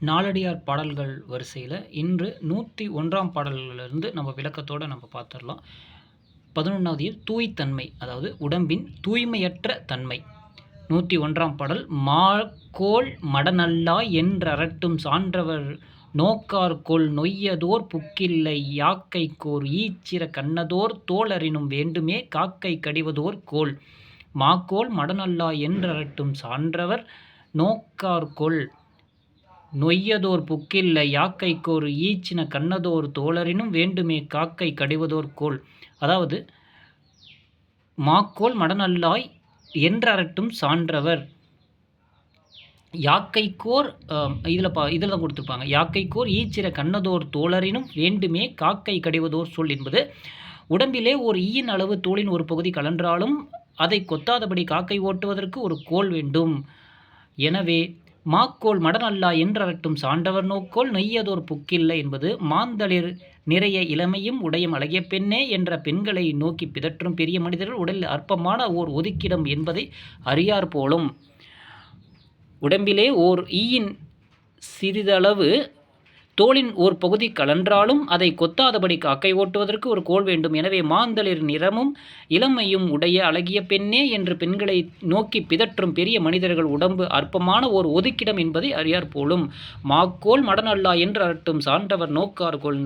நாலடியார் பாடல்கள் வரிசையில் இன்று 101ஆம் பாடல்களிலிருந்து நம்ம விளக்கத்தோடு நம்ம பார்த்துடலாம். 11வது தூய்த்தன்மை, அதாவது உடம்பின் தூய்மையற்ற தன்மை. 101ஆம் பாடல். மாக்கோள் மடநல்லா என்றரட்டும் சான்றவர் நோக்கார்கொல் நொய்யதோர் புக்கில்லை யாக்கைக்கோர் ஈச்சிர கண்ணதோர் தோளரினும் வேண்டுமே காக்கை கடிவதோர் கோல். மாக்கோள் மடநல்லா என்றரட்டும் சான்றவர் நோக்கார்கொல் நொய்யதோர் புக்கில்லை யாக்கைக்கோர் ஈச்சின கண்ணதோர் தோளரினும் வேண்டுமே காக்கை கடிவதோர் கோல். அதாவது மாக்கோள் மடநல்லாய் என்றரட்டும் சான்றவர் யாக்கைக்கோர் இதில் தான் கொடுத்துருப்பாங்க. யாக்கைக்கோர் ஈச்சிற கண்ணதோர் தோளரினும் வேண்டுமே காக்கை கடிவதோர் சொல் என்பது உடம்பிலே ஒரு ஈயின் அளவு தோளின் ஒரு பகுதி கலன்றாலும் அதை கொத்தாதபடி காக்கை ஓட்டுவதற்கு ஒரு கோல் வேண்டும். எனவே மாக்கோள் மடநல்லா என்றரட்டும் சான்றவர் நோக்கோள் நெய்யதோர் புக்கில்லை என்பது மாந்தளிர் நிறைய இளமையும் உடையும் அழகிய பெண்ணே என்ற பெண்களை நோக்கி பிதற்றும் பெரிய மனிதர்கள் உடலில் அற்பமான ஓர் ஒதுக்கிடம் என்பதை அறியார் போலும். உடம்பிலே ஓர் ஈயின் சிறிதளவு தோளின் ஓர் பகுதி கலன்றாலும் அதை கொத்தாதபடி காக்கை ஓட்டுவதற்கு ஒரு கோல் வேண்டும். எனவே மாந்தளிர் நிறமும் இளமையும் உடைய அழகிய பெண்ணே என்று பெண்களை நோக்கி பிதற்றும் பெரிய மனிதர்கள் உடம்பு அற்பமான ஓர் ஒதுக்கிடம் என்பதை அறியார் போலும். மாக்கோள் மடநல்லா என்றரட்டும் சான்றவர் நோக்கார்கோல்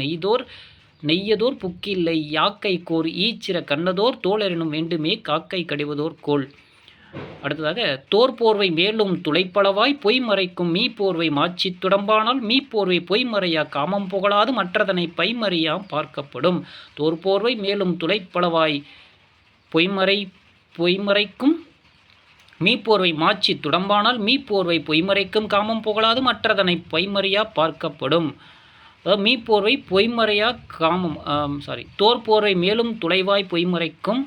நெய்யதோர் புக்கில்லை யாக்கைக்கோர் ஈச்சிற கண்ணதோர் தோளரினும் வேண்டுமே காக்கை கடிவதோர் கோல். அடுத்ததாக, தோற்போர்வை மேலும் துளைப்பளவாய் பொய்மறைக்கும் மீப்போர்வை மாட்சி துடம்பானால் மீப்போர்வை பொய்மறையா காமம் புகழாது மற்றதனை பைமறியாம் பார்க்கப்படும். தோற்போர்வை மேலும் துளைப்பளவாய் பொய்மறைக்கும் மீப்போர்வை மாட்சி துடம்பானால் மீப்போர்வை பொய்மறைக்கும் காமம் புகழாது மற்றதனை பைமறியா பார்க்கப்படும். மீப்போர்வை பொய்மறையா தோற்போர்வை மேலும் துளைவாய் பொய்மறைக்கும்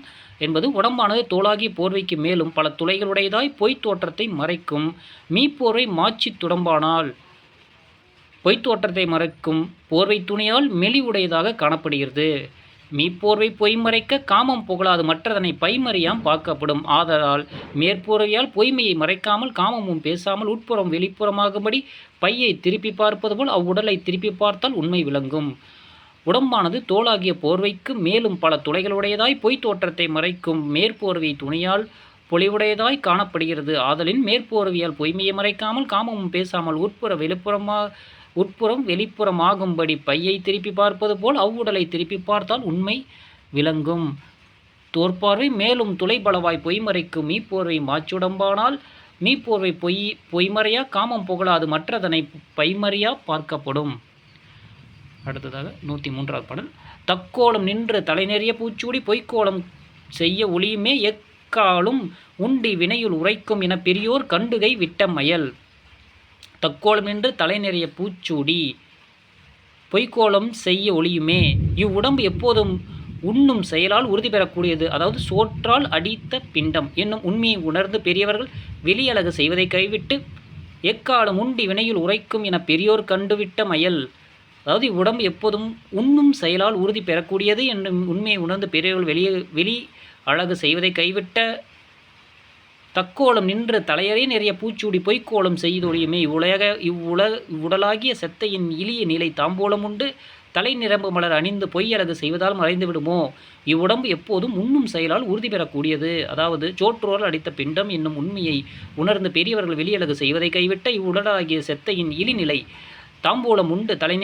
என்பது உடம்பானது தோளாகிய போர்வைக்கு மேலும் பல துளைகளுடையதாய் பொய்த் தோற்றத்தை மறைக்கும். மீப்போர்வை மாட்சி துடம்பானால் பொய்த் தோற்றத்தை மறைக்கும் போர்வை துணியால் மெலிவுடையதாக காணப்படுகிறது. மீப்போர்வை பொய்மறைக்க காமம் புகழாது மற்றதனை பைமறியாம் பார்க்கப்படும். ஆதலால் மேற்போர்வையால் பொய்மையை மறைக்காமல் காமமும் பேசாமல் உட்புறம் வெளிப்புறமாகும்படி பையை திருப்பி பார்ப்பது போல் அவ்வுடலை திருப்பி பார்த்தால் உண்மை விளங்கும். உடம்பானது தோளாகிய போர்வைக்கு மேலும் பல துளைகளுடையதாய் பொய்த் தோற்றத்தை மறைக்கும் மேற்போர்வை துணியால் பொலிவுடையதாய் காணப்படுகிறது. ஆதலின் மேற்போர்வையால் பொய்மையை மறைக்காமல் காமமும் பேசாமல் உட்புறம் வெளிப்புறமாகும்படி பையை திருப்பி பார்ப்பது போல் அவ்வுடலை திருப்பி பார்த்தால் உண்மை விளங்கும். தோற்பார்வை மேலும் துளைபளவாய் பொய்மறைக்கும் மீப்போர்வை மாச்சுடம்பானால் மீப்போர்வை பொய்மறையா காமம் புகழாது மற்றதனை பைமறியா பார்க்கப்படும். அடுத்ததாக 103ஆவது பாடல். தக்கோலம் நின்று தலைநெறிய பூச்சூடி பொய்க்கோலம் செய்ய ஒளியுமே எக்காலும் உண்டி வினையுள் உரைக்கும் என பெரியோர் கண்டுகை விட்ட மயல். தக்கோலம் நின்று தலைநெறிய பூச்சூடி பொய்க்கோலம் செய்ய ஒளியுமே. இவ்வுடம்பு எப்போதும் உண்ணும் செயலால் உறுதி பெறக்கூடியது, அதாவது சோற்றால் அடித்த பிண்டம் என்னும் உண்மையை உணர்ந்து பெரியவர்கள் வெளியழகு செய்வதை கைவிட்டு எக்காலம் உண்டி வினையுள் உரைக்கும் என பெரியோர் கண்டுவிட்ட மயல். அதாவது இவ்வுடம்பு எப்போதும் உண்ணும் செயலால் உறுதி பெறக்கூடியது என்னும் உண்மையை உணர்ந்து பெரியவர்கள் வெளி அழகு செய்வதை கைவிட்ட தக்கோலம் நின்று தலையறை நிறைய பூச்சூடி பொய்க்கோலம் செய்தொழியுமே. இவ்வுடலாகிய செத்தையின் இழிய நிலை தாம்போலம் உண்டு தலை நிரம்பு மலர் அணிந்து பொய்யழகு செய்வதால் மறைந்து விடுமோ. இவ்வுடம்பு எப்போதும் உண்ணும் செயலால் உறுதி பெறக்கூடியது, அதாவது சோற்றோரால் அடித்த பிண்டம் என்னும் உண்மையை உணர்ந்து பெரியவர்கள் வெளியழகு செய்வதை கைவிட்ட இவ்வுடலாகிய செத்தையின் இழிநிலை தாம்பூலம் உண்டு தலை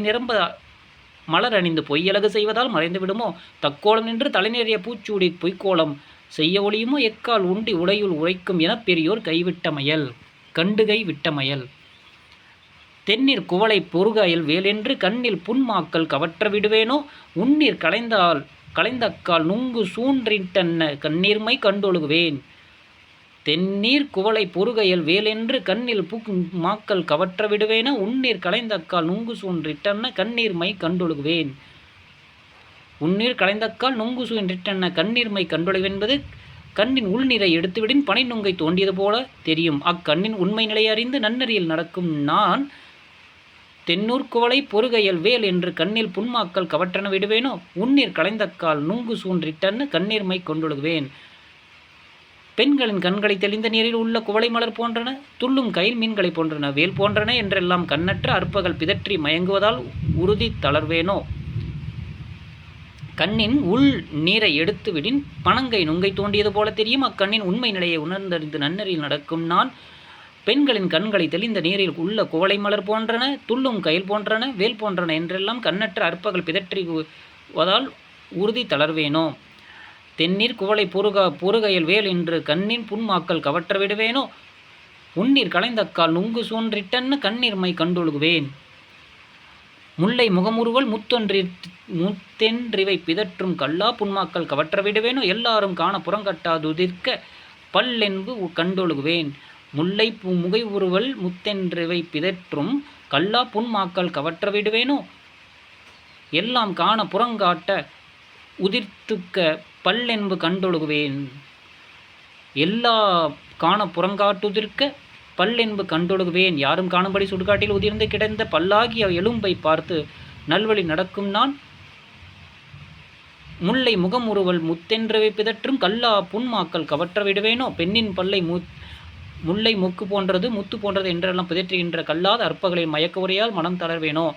நிரம்ப மலர் அணிந்து பொய்யழகு செய்வதால் மறைந்து விடுமோ. தக்கோலம் நின்று தலை நிறைய பூச்சூடி பொய்க்கோலம் செய்ய ஒளியுமோ எக்கால் உண்டி உடையுள் உரைக்கும் என பெரியோர் கைவிட்ட மயல் கண்டுகை விட்ட மயல். தென்னீர் குவளை பொறுகாயல் வேலென்று கண்ணில் புன்மாக்கள் கவற்ற விடுவேனோ உன்னீர் களைந்தக்கால் நுங்கு சூன்றிட்டன்ன கண்ணீர்மை கண்டொழுகுவேன். தென்னீர் குவளை பொறுகையல் வேலென்று கண்ணில் மாக்கள் கவற்ற விடுவேன உன்னீர் களைந்தக்கால் நுங்கு சூன்றிட்டன்ன கண்ணீர்மை கண்டொழுகுவேன். உன்னீர் களைந்தக்கால் நுங்கு சூன்றிட்டன்ன கண்ணீர்மை கண்டொழுகுவேன் என்பது கண்ணின் உள்நிறை எடுத்துவிடின் பனை நுங்கை தோண்டியது போல தெரியும். அக்கண்ணின் உண்மை நிலை அறிந்து நன்னறியில் நடக்கும் நான் தென்னூர் குவளை பொறுகையல் வேல் என்று கண்ணில் புன்மாக்கள் கவற்றன விடுவேனோ உன்னீர் களைந்தக்கால் நுங்கு சூன்றிட்டன்ன கண்ணீர்மை கொண்டொழுகுவேன். பெண்களின் கண்களை தெளிந்த நீரில் உள்ள குவளை மலர் போன்றன, துள்ளும் கயில் மீன்களைப் போன்றன, வேல் போன்றன என்றெல்லாம் கண்ணற்ற அற்பகள் பிதற்றி மயங்குவதால் உறுதி தளர்வேனோ. கண்ணின் உள் நீரை எடுத்து விடின் பனங்கை நுங்கை தோண்டியது போல தெரியும். அக்கண்ணின் உண்மை நிலையை உணர்ந்தறிந்து நன்னறியில் நடக்கும் நான். பெண்களின் கண்களை தெளிந்த நீரில் உள்ள குவளை மலர் போன்றன, துள்ளும் கயில் போன்றன, வேல் போன்றன என்றெல்லாம் கண்ணற்ற அற்பகள் பிதற்றுவதால் உறுதி தளர்வேனோ. தென்னீர் குவளை பொறுகையில் வேல் என்று கண்ணின் புன்மாக்கள் கவற்ற விடுவேனோ. உன்னீர் களைந்தக்கால் நுங்கு சோன்றிட்டன்னு கண்ணீர்மை கண்டொழுகுவேன். முல்லை முகமுறுவல் முத்தென்றிவை பிதற்றும் கல்லா புன்மாக்கள் கவற்ற விடுவேனோ. எல்லாரும் காண புறங்கட்டாதுதிர்க்க பல்லென்பு கண்டொழுகுவேன். முல்லை முகை உருவல் முத்தென்றிவை பிதற்றும் கல்லா புன்மாக்கள் கவற்ற விடுவேனோ. எல்லாம் காண புறங்காட்ட உதிர்த்துக்க பல்லென்பு கண்டொழுகுவேன். எல்லா காண புறங்காட்டுதிர்க்க பல்லென்பு கண்டொழுகுவேன். யாரும் காணும்படி சுடுகாட்டில் உதிர்ந்து கிடந்த பல்லாகிய எலும்பை பார்த்து நல்வழி நடக்கும் நான். முல்லை முகமுறுவல் முத்தென்றவை பிதற்றும் கல்லா புன்மாக்கள் கவற்ற விடுவேனோ. பெண்ணின் பல்லை முல்லை முக்கு போன்றது முத்து போன்றது என்றெல்லாம் பிதற்றுகின்ற கல்லாத அற்பகளின் மயக்க உரையால் மனம் தளர்வேனோ.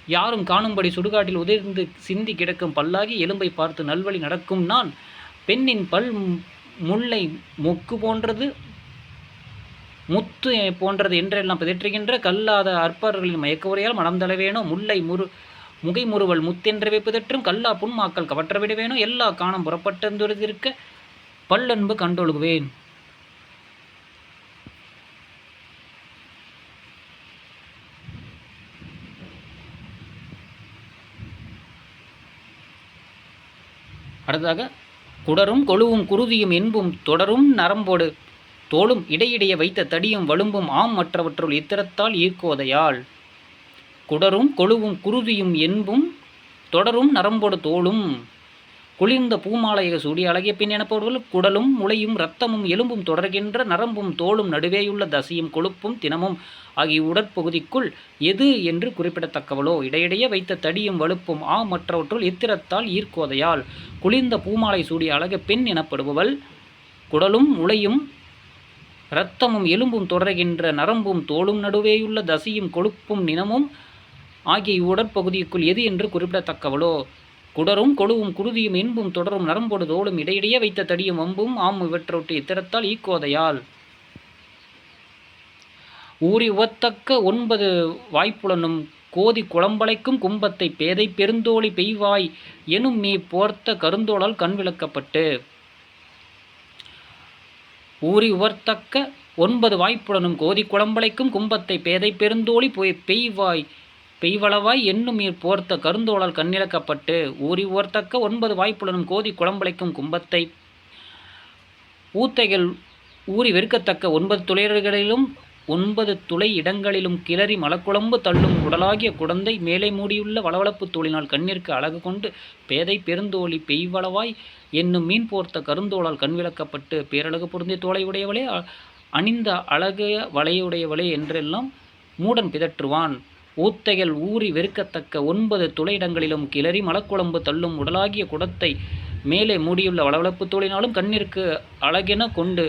யாரும் காணும்படி சுடுகாட்டில் உதிர்ந்து சிந்தி கிடக்கும் பல்லாகி எலும்பை பார்த்து நல்வழி நடக்கும் நான். பெண்ணின் பல் முல்லை மொக்கு போன்றது முத்து போன்றது என்றெல்லாம் பிதற்றுகின்ற கல்லாத அற்பர்களின் மயக்க உரையால் மனம் தளர்வேனோ. முகை முறுவல் முத்தென்றவை பிதற்றும் கல்லா புன்மாக்கள் கவற்ற விடுவேனோ. எல்லா காணம் புறப்பட்டிருக்க பல்லன்பு கண்டொழுகுவேன். அடுத்ததாக குடரும் கொழுவும் குருதியும் என்பும் தொடரும் நரம்போடு தோளும் இடையிடைய வைத்த தடியும் வலும்பும் ஆம் மற்றவற்றுள் இத்திரத்தால் ஈர்க்கோதையால். குடரும் கொழுவும் குருதியும் என்பும் தொடரும் நரம்போடு தோளும் குளிர்ந்த பூமாலையக சூடி அழகிய பின் எனப்படுவர்கள் குடலும் முளையும் இரத்தமும் எலும்பும் தொடர்கின்ற நரம்பும் தோளும் நடுவேயுள்ள தசையும் கொழுப்பும் தினமும் ஆகிய உடற்பகுதிக்குள் எது என்று குறிப்பிடத்தக்கவளோ. இடையிடைய வைத்த தடியும் வலுப்பும் மற்றவற்றுள் இத்திரத்தால் ஈர்க்கோதையால். குளிர்ந்த பூமாலை சூடிய அழகிய பெண் எனப்படுபவள் குடலும் முளையும் இரத்தமும் எலும்பும் தொடர்கின்ற நரம்பும் தோளும் நடுவேயுள்ள தசையும் கொழுப்பும் நினமும் ஆகிய உடற்பகுதிக்குள் எது என்று குறிப்பிடத்தக்கவளோ. குடரும் கொழுவும் குருதியும் என்பும் தொடரும் நரம்போடு தோளும் இடையிடையே வைத்த தடியும் வம்பும் இவற்றொட்டு இத்திரத்தால் ஈக்கோதையால். ஊறி உவத்தக்க 9 வாய்ப்புலனும் கோதி குளம்பளைக்கும் கும்பத்தை பேதை பெருந்தோழி பெய்வாய் எனும் மீ போர்த்த கருந்தோளால் கண் விளக்கப்பட்டு. ஊறி உவர்த்தக்க 9 வாய்ப்புலனும் கோதி குளம்பளைக்கும் கும்பத்தை பேதை பெருந்தோழி பெய்வளவாய் என்னும் நீர் போர்த்த கருந்தோளால் கண்ணிழக்கப்பட்டு. ஊறி உவர்த்தக்க 9 வாய்ப்புலனும் கோதி குளம்பளைக்கும் கும்பத்தை ஊத்தைகள் ஊறி வெறுக்கத்தக்க 9 துளைகளிலும் 9 துளை இடங்களிலும் கிளறி மலக்குழம்பு தள்ளும் உடலாகிய குடந்தை மேலே மூடியுள்ள வளவளப்பு தோளினால் கண்ணிற்கு அழகு கொண்டு பேதை பெருந்தோழி பெய்வளவாய் என்னும் மீன் போர்த்த கருந்தோளால் கண் விளக்கப்பட்டு. பேரழகு பொருந்திய தோலை உடையவளே, அணிந்த அழகிய வளையுடையவளே என்றெல்லாம் மூடன் பிதற்றுவான். ஊத்தைகள் ஊறி வெறுக்கத்தக்க 9 துளையிடங்களிலும் கிளறி மலக்குழம்பு தள்ளும் உடலாகிய குடத்தை மேலே மூடியுள்ள வளவளப்பு தோளினாலும் கண்ணிற்கு அழகென கொண்டு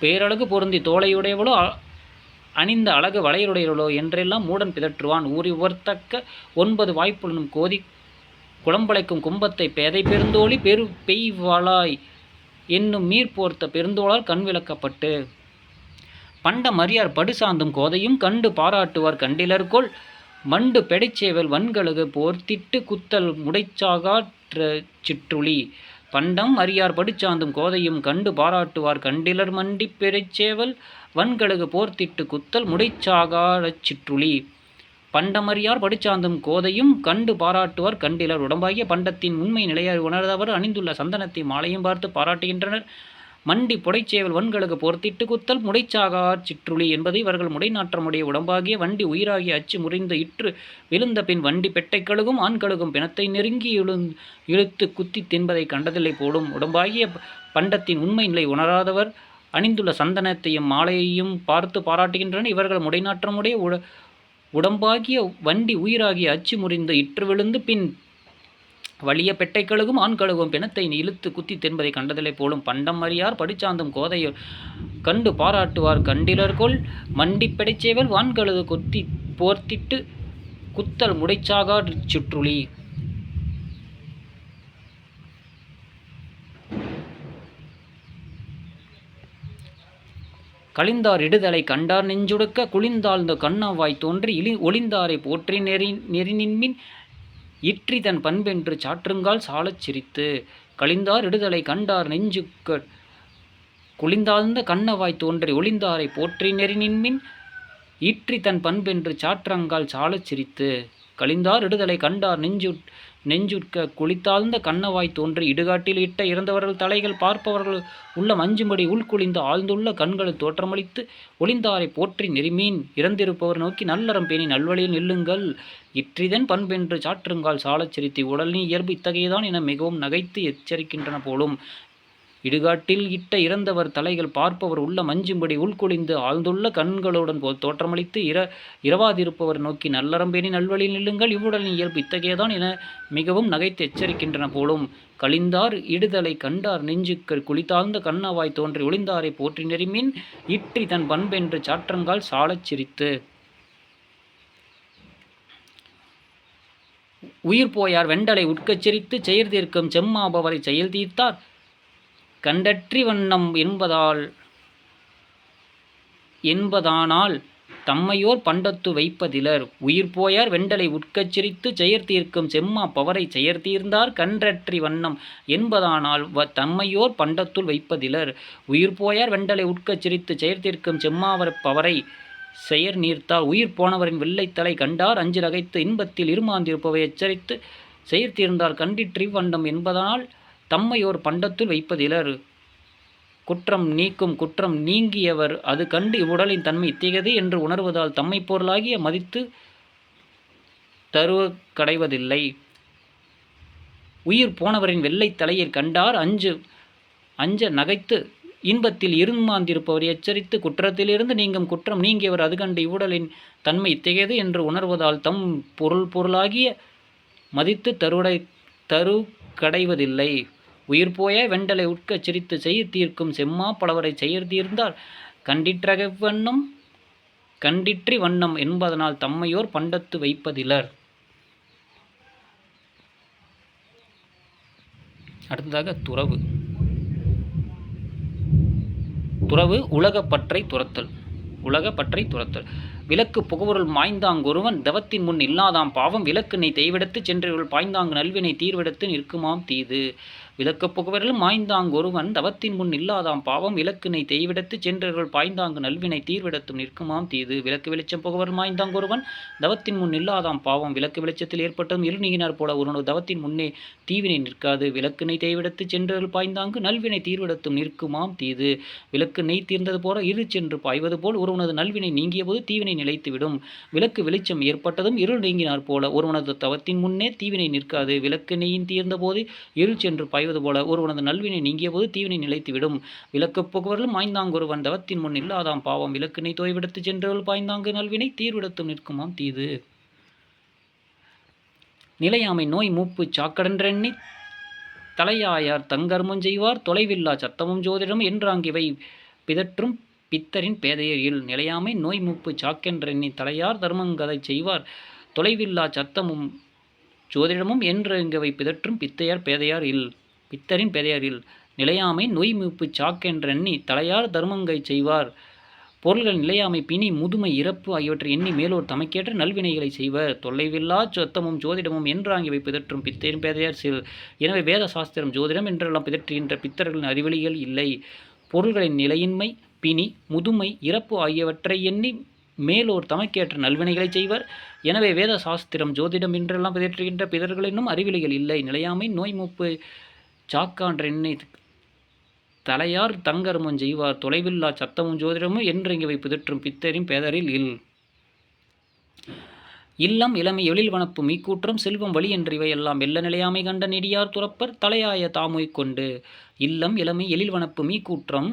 பேரழகு பொருந்தி தோலையுடையவளோ அணிந்த அழகு வளையுடையவளோ என்றெல்லாம் மூடன் பிதற்றுவான். ஊறி உவர்த்தக்க 9 வாய்ப்புலனும் கோதி குளம்பளைக்கும் கும்பத்தை பேதை பெருந்தோழி பெய்வளாய் என்னும் மீர் போர்த்த பெருந்தோளால் கண் விளக்கப்பட்டு. பண்ட மரியார் படுசாந்தும் கோதையும் கண்டு பாராட்டுவார் கண்டிலர்கொள் மண்டு பெடைச்சேவல் வன்கழுகு போர்த்திட்டு குத்தல் முடைச்சாகாற்ற சிற்றுளி. பண்டம் அரியார் படுசாந்தும் கோதையும் கண்டு பாராட்டுவார் கண்டிலர் மண்டி பெடைச்சேவல் வன்கழுகு போர்த்திட்டு குத்தல் முடைச்சாகாறச் சிற்றுளி. பண்டமரியார் படுசாந்தும் கோதையும் கண்டு பாராட்டுவார் கண்டிலர் உடம்பாகிய பண்டத்தின் உண்மை நிலையை உணர்ந்தவர் அணிந்துள்ள சந்தனத்தை மாலையும் பார்த்து பாராட்டுகின்றனர். மண்டி புடைச்சேவல் வன்கழுகு போர்த்திட்டு குத்தல் முடைச்சாகார் சிற்றுளி என்பது இவர்கள் முடைநாற்றமுடைய உடம்பாகிய வண்டி உயிராகிய அச்சு முறிந்த இற்று விழுந்த பின் வண்டி பெட்டை கழுகும் ஆண்கழுகும் பிணத்தை நெருங்கி இழுத்து குத்தி தின்பதை கண்டதில்லை போலும். உடம்பாகிய பண்டத்தின் உண்மை நிலை உணராதவர் அணிந்துள்ள சந்தனத்தையும் மாலையையும் பார்த்து பாராட்டுகின்றனர். இவர்கள் முடைநாற்றமுடைய உடம்பாகிய வண்டி உயிராகிய அச்சு முறிந்த இற்று விழுந்து பின் வலிய பெட்டை கழுகும் ஆண் கழுகும் பிணத்தை இழுத்து குத்தி தென்பதை கண்டதில்லை போலும் பண்டம் அறியார் படிச்சாந்தும் கோதையர் கண்டு பாராட்டுவார் கண்டிலர்கொள் மண்டி பெடைச்சேவல் வான்கழுது கொத்தி போர்த்திட்டு குத்தல் முடைச்சாகா சுற்றுளி. கலிந்தார் இடுதலை கண்டார் நெஞ்சுடுக்க குளிந்தாழ்ந்த கண்ணாவாய் தோன்றி ஒளிந்தாரை போற்றி நெறினின்மின் இற்றி தன் பண்பென்று சாற்றுங்கால் சாலச் சிரித்து. கலிந்தார் இடுதலை கண்டார் நெஞ்சுக்க குளிந்தாழ்ந்த கண்ணவாய் தோன்றி ஒளிந்தாரை போற்றி நெறினின்மின் இற்றி தன் பண்பென்று சாற்றங்கால் சாலச் சிரித்து. கலிந்தார் இடுதலை கண்டார் நெஞ்சுட்க குளித்தாழ்ந்த கண்ணவாய் தோன்றி இடுகாட்டில் இட்ட இறந்தவர்கள் தலைகள் பார்ப்பவர்கள் உள்ள மஞ்சும்படி உள்குளிந்து ஆழ்ந்துள்ள கண்களை தோற்றமளித்து ஒளிந்தாரை போற்றி நெறிமீன் இறந்திருப்பவர் நோக்கி நல்லறம் பேணி நல்வழியில் நில்லுங்கள் இற்றிதன் பண்பென்று சாற்றுங்கால் சாலச் சிரித்து. உடலின் இயல்பு இத்தகையதான் என மிகவும் நகைத்து எச்சரிக்கின்றன போலும். இடுகாட்டில் இட்ட இறந்தவர் தலைகள் பார்ப்பவர் உள்ள மஞ்சும்படி உள்குளிந்து ஆழ்ந்துள்ள கண்களுடன் தோற்றமளித்து இரவாதிருப்பவர் நோக்கி நல்லறம்பேணி நல்வழியில் நில்லுங்கள் இவ்வுடலின் இயல்பு இத்தகையதான் என மிகவும் நகைத்து எச்சரிக்கின்றன போலும். கலிந்தார் இடுதலை கண்டார் நெஞ்சுக்கர் குளித்தாழ்ந்த கண்ணாவாய் தோன்றி ஒளிந்தாரை போற்றி நெறிமின் இற்றி தன் பண்பென்று சாற்றங்கால் சாலச் சிரித்து. உயிர் போயார் வெண்டலை உட்கச் சிரித்து செயல் தீர்க்கும் செம்மாபவரை செயல் தீர்த்தார் கண்டற்றி வண்ணம் என்பதானால் தம்மையோர் பண்டத்து வைப்பதிலர். உயிர் போயார் வெண்டலை உட்கச் சிரித்து செயற்தீர்க்கும் செம்மா பவரை செயற்தீர்ந்தார் கன்றற்றி வண்ணம் என்பதானால் தம்மையோர் பண்டத்துள் வைப்பதிலர். உயிர் போயார் வெண்டலை உட்கச் சிரித்து செயற்தீர்க்கும் செம்மாவர் பவரை செயற் நீர்த்தார். உயிர் போனவரின் வெள்ளைத்தலை கண்டார் அஞ்சு நகைத்து இன்பத்தில் இருமாந்திருப்பவை எச்சரித்து செயற்தீர்ந்தார் கண்டிற்றி வண்ணம் என்பதனால் தம்மையோர் பண்டத்துள் வைப்பதிலர். குற்றம் நீக்கும் குற்றம் நீங்கியவர் அது கண்டு இவ்வுடலின் தன்மை இத்தகையது என்று உணர்வதால் தம்மை பொருளாகிய மதித்து தருவ கடைவதில்லை. உயிர் போனவரின் வெள்ளை தலையில் கண்டார் அஞ்ச நகைத்து இன்பத்தில் இருமாந்திருப்பவர் எச்சரித்து குற்றத்திலிருந்து நீங்கும் குற்றம் நீங்கியவர் அது கண்டு இவ்வுடலின் தன்மை இத்தகையது என்று உணர்வதால் தம் பொருளாகிய மதித்து தரு கடைவதில்லை. உயிர் போய வெண்டலை உட்கச் சிரித்து செயற் தீர்க்கும் செம்மா பலவரை செயற் தீர்ந்தார் கண்டிற்றி வண்ணம் என்பதனால் தம்மையோர் பண்டத்து வைப்பதிலர். அடுத்ததாக துறவு. துறவு உலகப்பற்றை துரத்தல். விளக்கு புகவருள் மாய்ந்தாங்கொருவன் தவத்தின் முன் இல்லாதாம் பாவம் விளக்கினை தெய்விடத்து சென்றவர்கள் பாய்ந்தாங்கு நல்வினை தீர்விடத்து நிற்குமாம் தீது. விளக்கு புகவரில் மாய்ந்தாங்கொருவன் தவத்தின் முன் இல்லாதாம் பாவம் விளக்கினை தெய்விடத்து சென்றவர்கள் பாய்ந்தாங்கு நல்வினை தீர்விடத்தும் நிற்குமாம் தீது. விளக்கு வெளிச்சம் புகவரில் மாய்ந்தாங்கொருவன் தவத்தின் முன் இல்லாதாம் பாவம் விளக்கு வெளிச்சத்தில் ஏற்பட்டதும் இரு நீங்கினார் போல ஒரு தவத்தின் முன்னே தீவினை நிற்காது. விளக்கினை தெய்விடத்து சென்றவர்கள் பாய்ந்தாங்கு நல்வினை தீர்விடத்தும் நிற்குமாம் தீது. விளக்கு நெய் தீர்ந்தது போல இரு சென்று பாய்வது போல் ஒருவனது நல்வினை நீங்கிய போது தீவினை நிலைத்துவிடும். விளக்கு வெளிச்சம் ஏற்பட்டதும் இருள் நீங்கினார் போல ஒருவனது தவத்தின் முன்னே தீவினை நிற்காது. விளக்கு நெய்யின் தீர்ந்த போது இருள் சென்று பாய்வது போல ஒருவனது நல்வினை நீங்கிய போது தீவினை நிலைத்துவிடும். விளக்கு புகவர்கள் மாய்ந்தாங்கொருவன் தவத்தின் முன் இல்லாதாம் பாவம் விளக்கினை தோய்விடத்து சென்றவர்கள் பாய்ந்தாங்கு நல்வினை தீர்விடத்தும் நிற்குமாம் தீது. நிலையாமை நோய் மூப்பு சாக்கடன்றெண்ணி தலையாயார் தங்கர்மம் செய்வார் தொலைவில்லா சத்தமும் ஜோதிடமும் என்றாங்கிவை பிதற்றும் பித்தரின் பேதையரில். நிலையாமை நோய் மூப்பு சாக்கென்றெண்ணி தலையார் தர்மங்கதை செய்வார் தொலைவில்லா சத்தமும் ஜோதிடமும் என்றங்கவை பிதற்றும் பித்தரின் பேதையார் இல். நிலையாமை நோய் மூப்பு சாக்கென்றெண்ணி தலையார் தர்மங்கை செய்வார் பொருள்கள் நிலையாமை பிணி முதுமை இறப்பு ஆகியவற்றை எண்ணி மேலோர் தமக்கேற்ற நல்வினைகளை செய்வர் தொலைவில்லா சத்தமும் ஜோதிடமும் என்றாங்கிவை பிதற்றும் பித்தரின் பேதையார் சில். எனவே வேத சாஸ்திரம் ஜோதிடம் என்றெல்லாம் பிதற்றுகின்ற பித்தர்களின் அறிவெளிகள் இல்லை. பொருள்களின் நிலையின்மை பிணி முதுமை இறப்பு ஆகியவற்றை எண்ணி மேலோர் தமக்கேற்ற நல்வினைகளை செய்வர். எனவே வேத சாஸ்திரம் ஜோதிடம் என்றெல்லாம் பிதற்றுகின்ற பிதர்களினும் அறிவிலிகள் இல்லை. நிலையாமை நோய் மூப்பு சாக்கான்றெண்ணி தலையார் தங்கர்மம் செய்வார் தொலைவில்லா சத்தமும் ஜோதிடமும் என்றிங்கவை பிதற்றும் பித்தரின் பேதரில் இல். இல்லம் இளமை எழில் வனப்பு மீக்கூற்றம் செல்வம் வழி என்றிவை எல்லாம் வெள்ள நிலையாமை கண்ட நெடியார் துறப்பர் தலையாய தாமொய் கொண்டு. இல்லம் இளமை எழில் வனப்பு மீக்கூற்றம்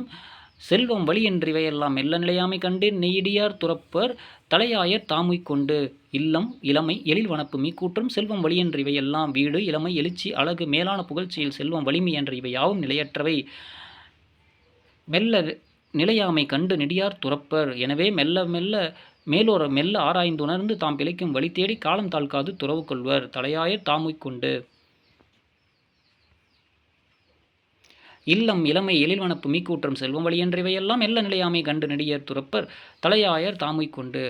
செல்வம் வழி என்றிவையெல்லாம் மெல்ல நிலையாமை கண்டு நெய்டியார் துறப்பர் தலையாயர் தாமுய்க் கொண்டு. இல்லம் இளமை எழில் வனப்பு மீக்கூற்றும் செல்வம் வழி என்று இவையெல்லாம் வீடு இளமை எழுச்சி அழகு மேலான புகழ்ச்சியில் செல்வம் வலிமை என்ற இவை யாவும் நிலையற்றவை மெல்ல நிலையாமை கண்டு நெடியார் துறப்பர். எனவே மெல்ல மெல்ல மேலோர மெல்ல ஆராய்ந்து உணர்ந்து தாம் பிழைக்கும் வழி தேடி காலம் தாழ்க்காது துறவு கொள்வர் தலையாயர் தாமுய்க் கொண்டு. இல்லம் இளமை எழில்வனப்பு மீக்கூற்றம் செல்வம் வழி என்றிவையெல்லாம் மெல்ல நிலையாமை கண்டு நெடியர் துறப்பர் தலையாயர் தாமுய்க் கொண்டு.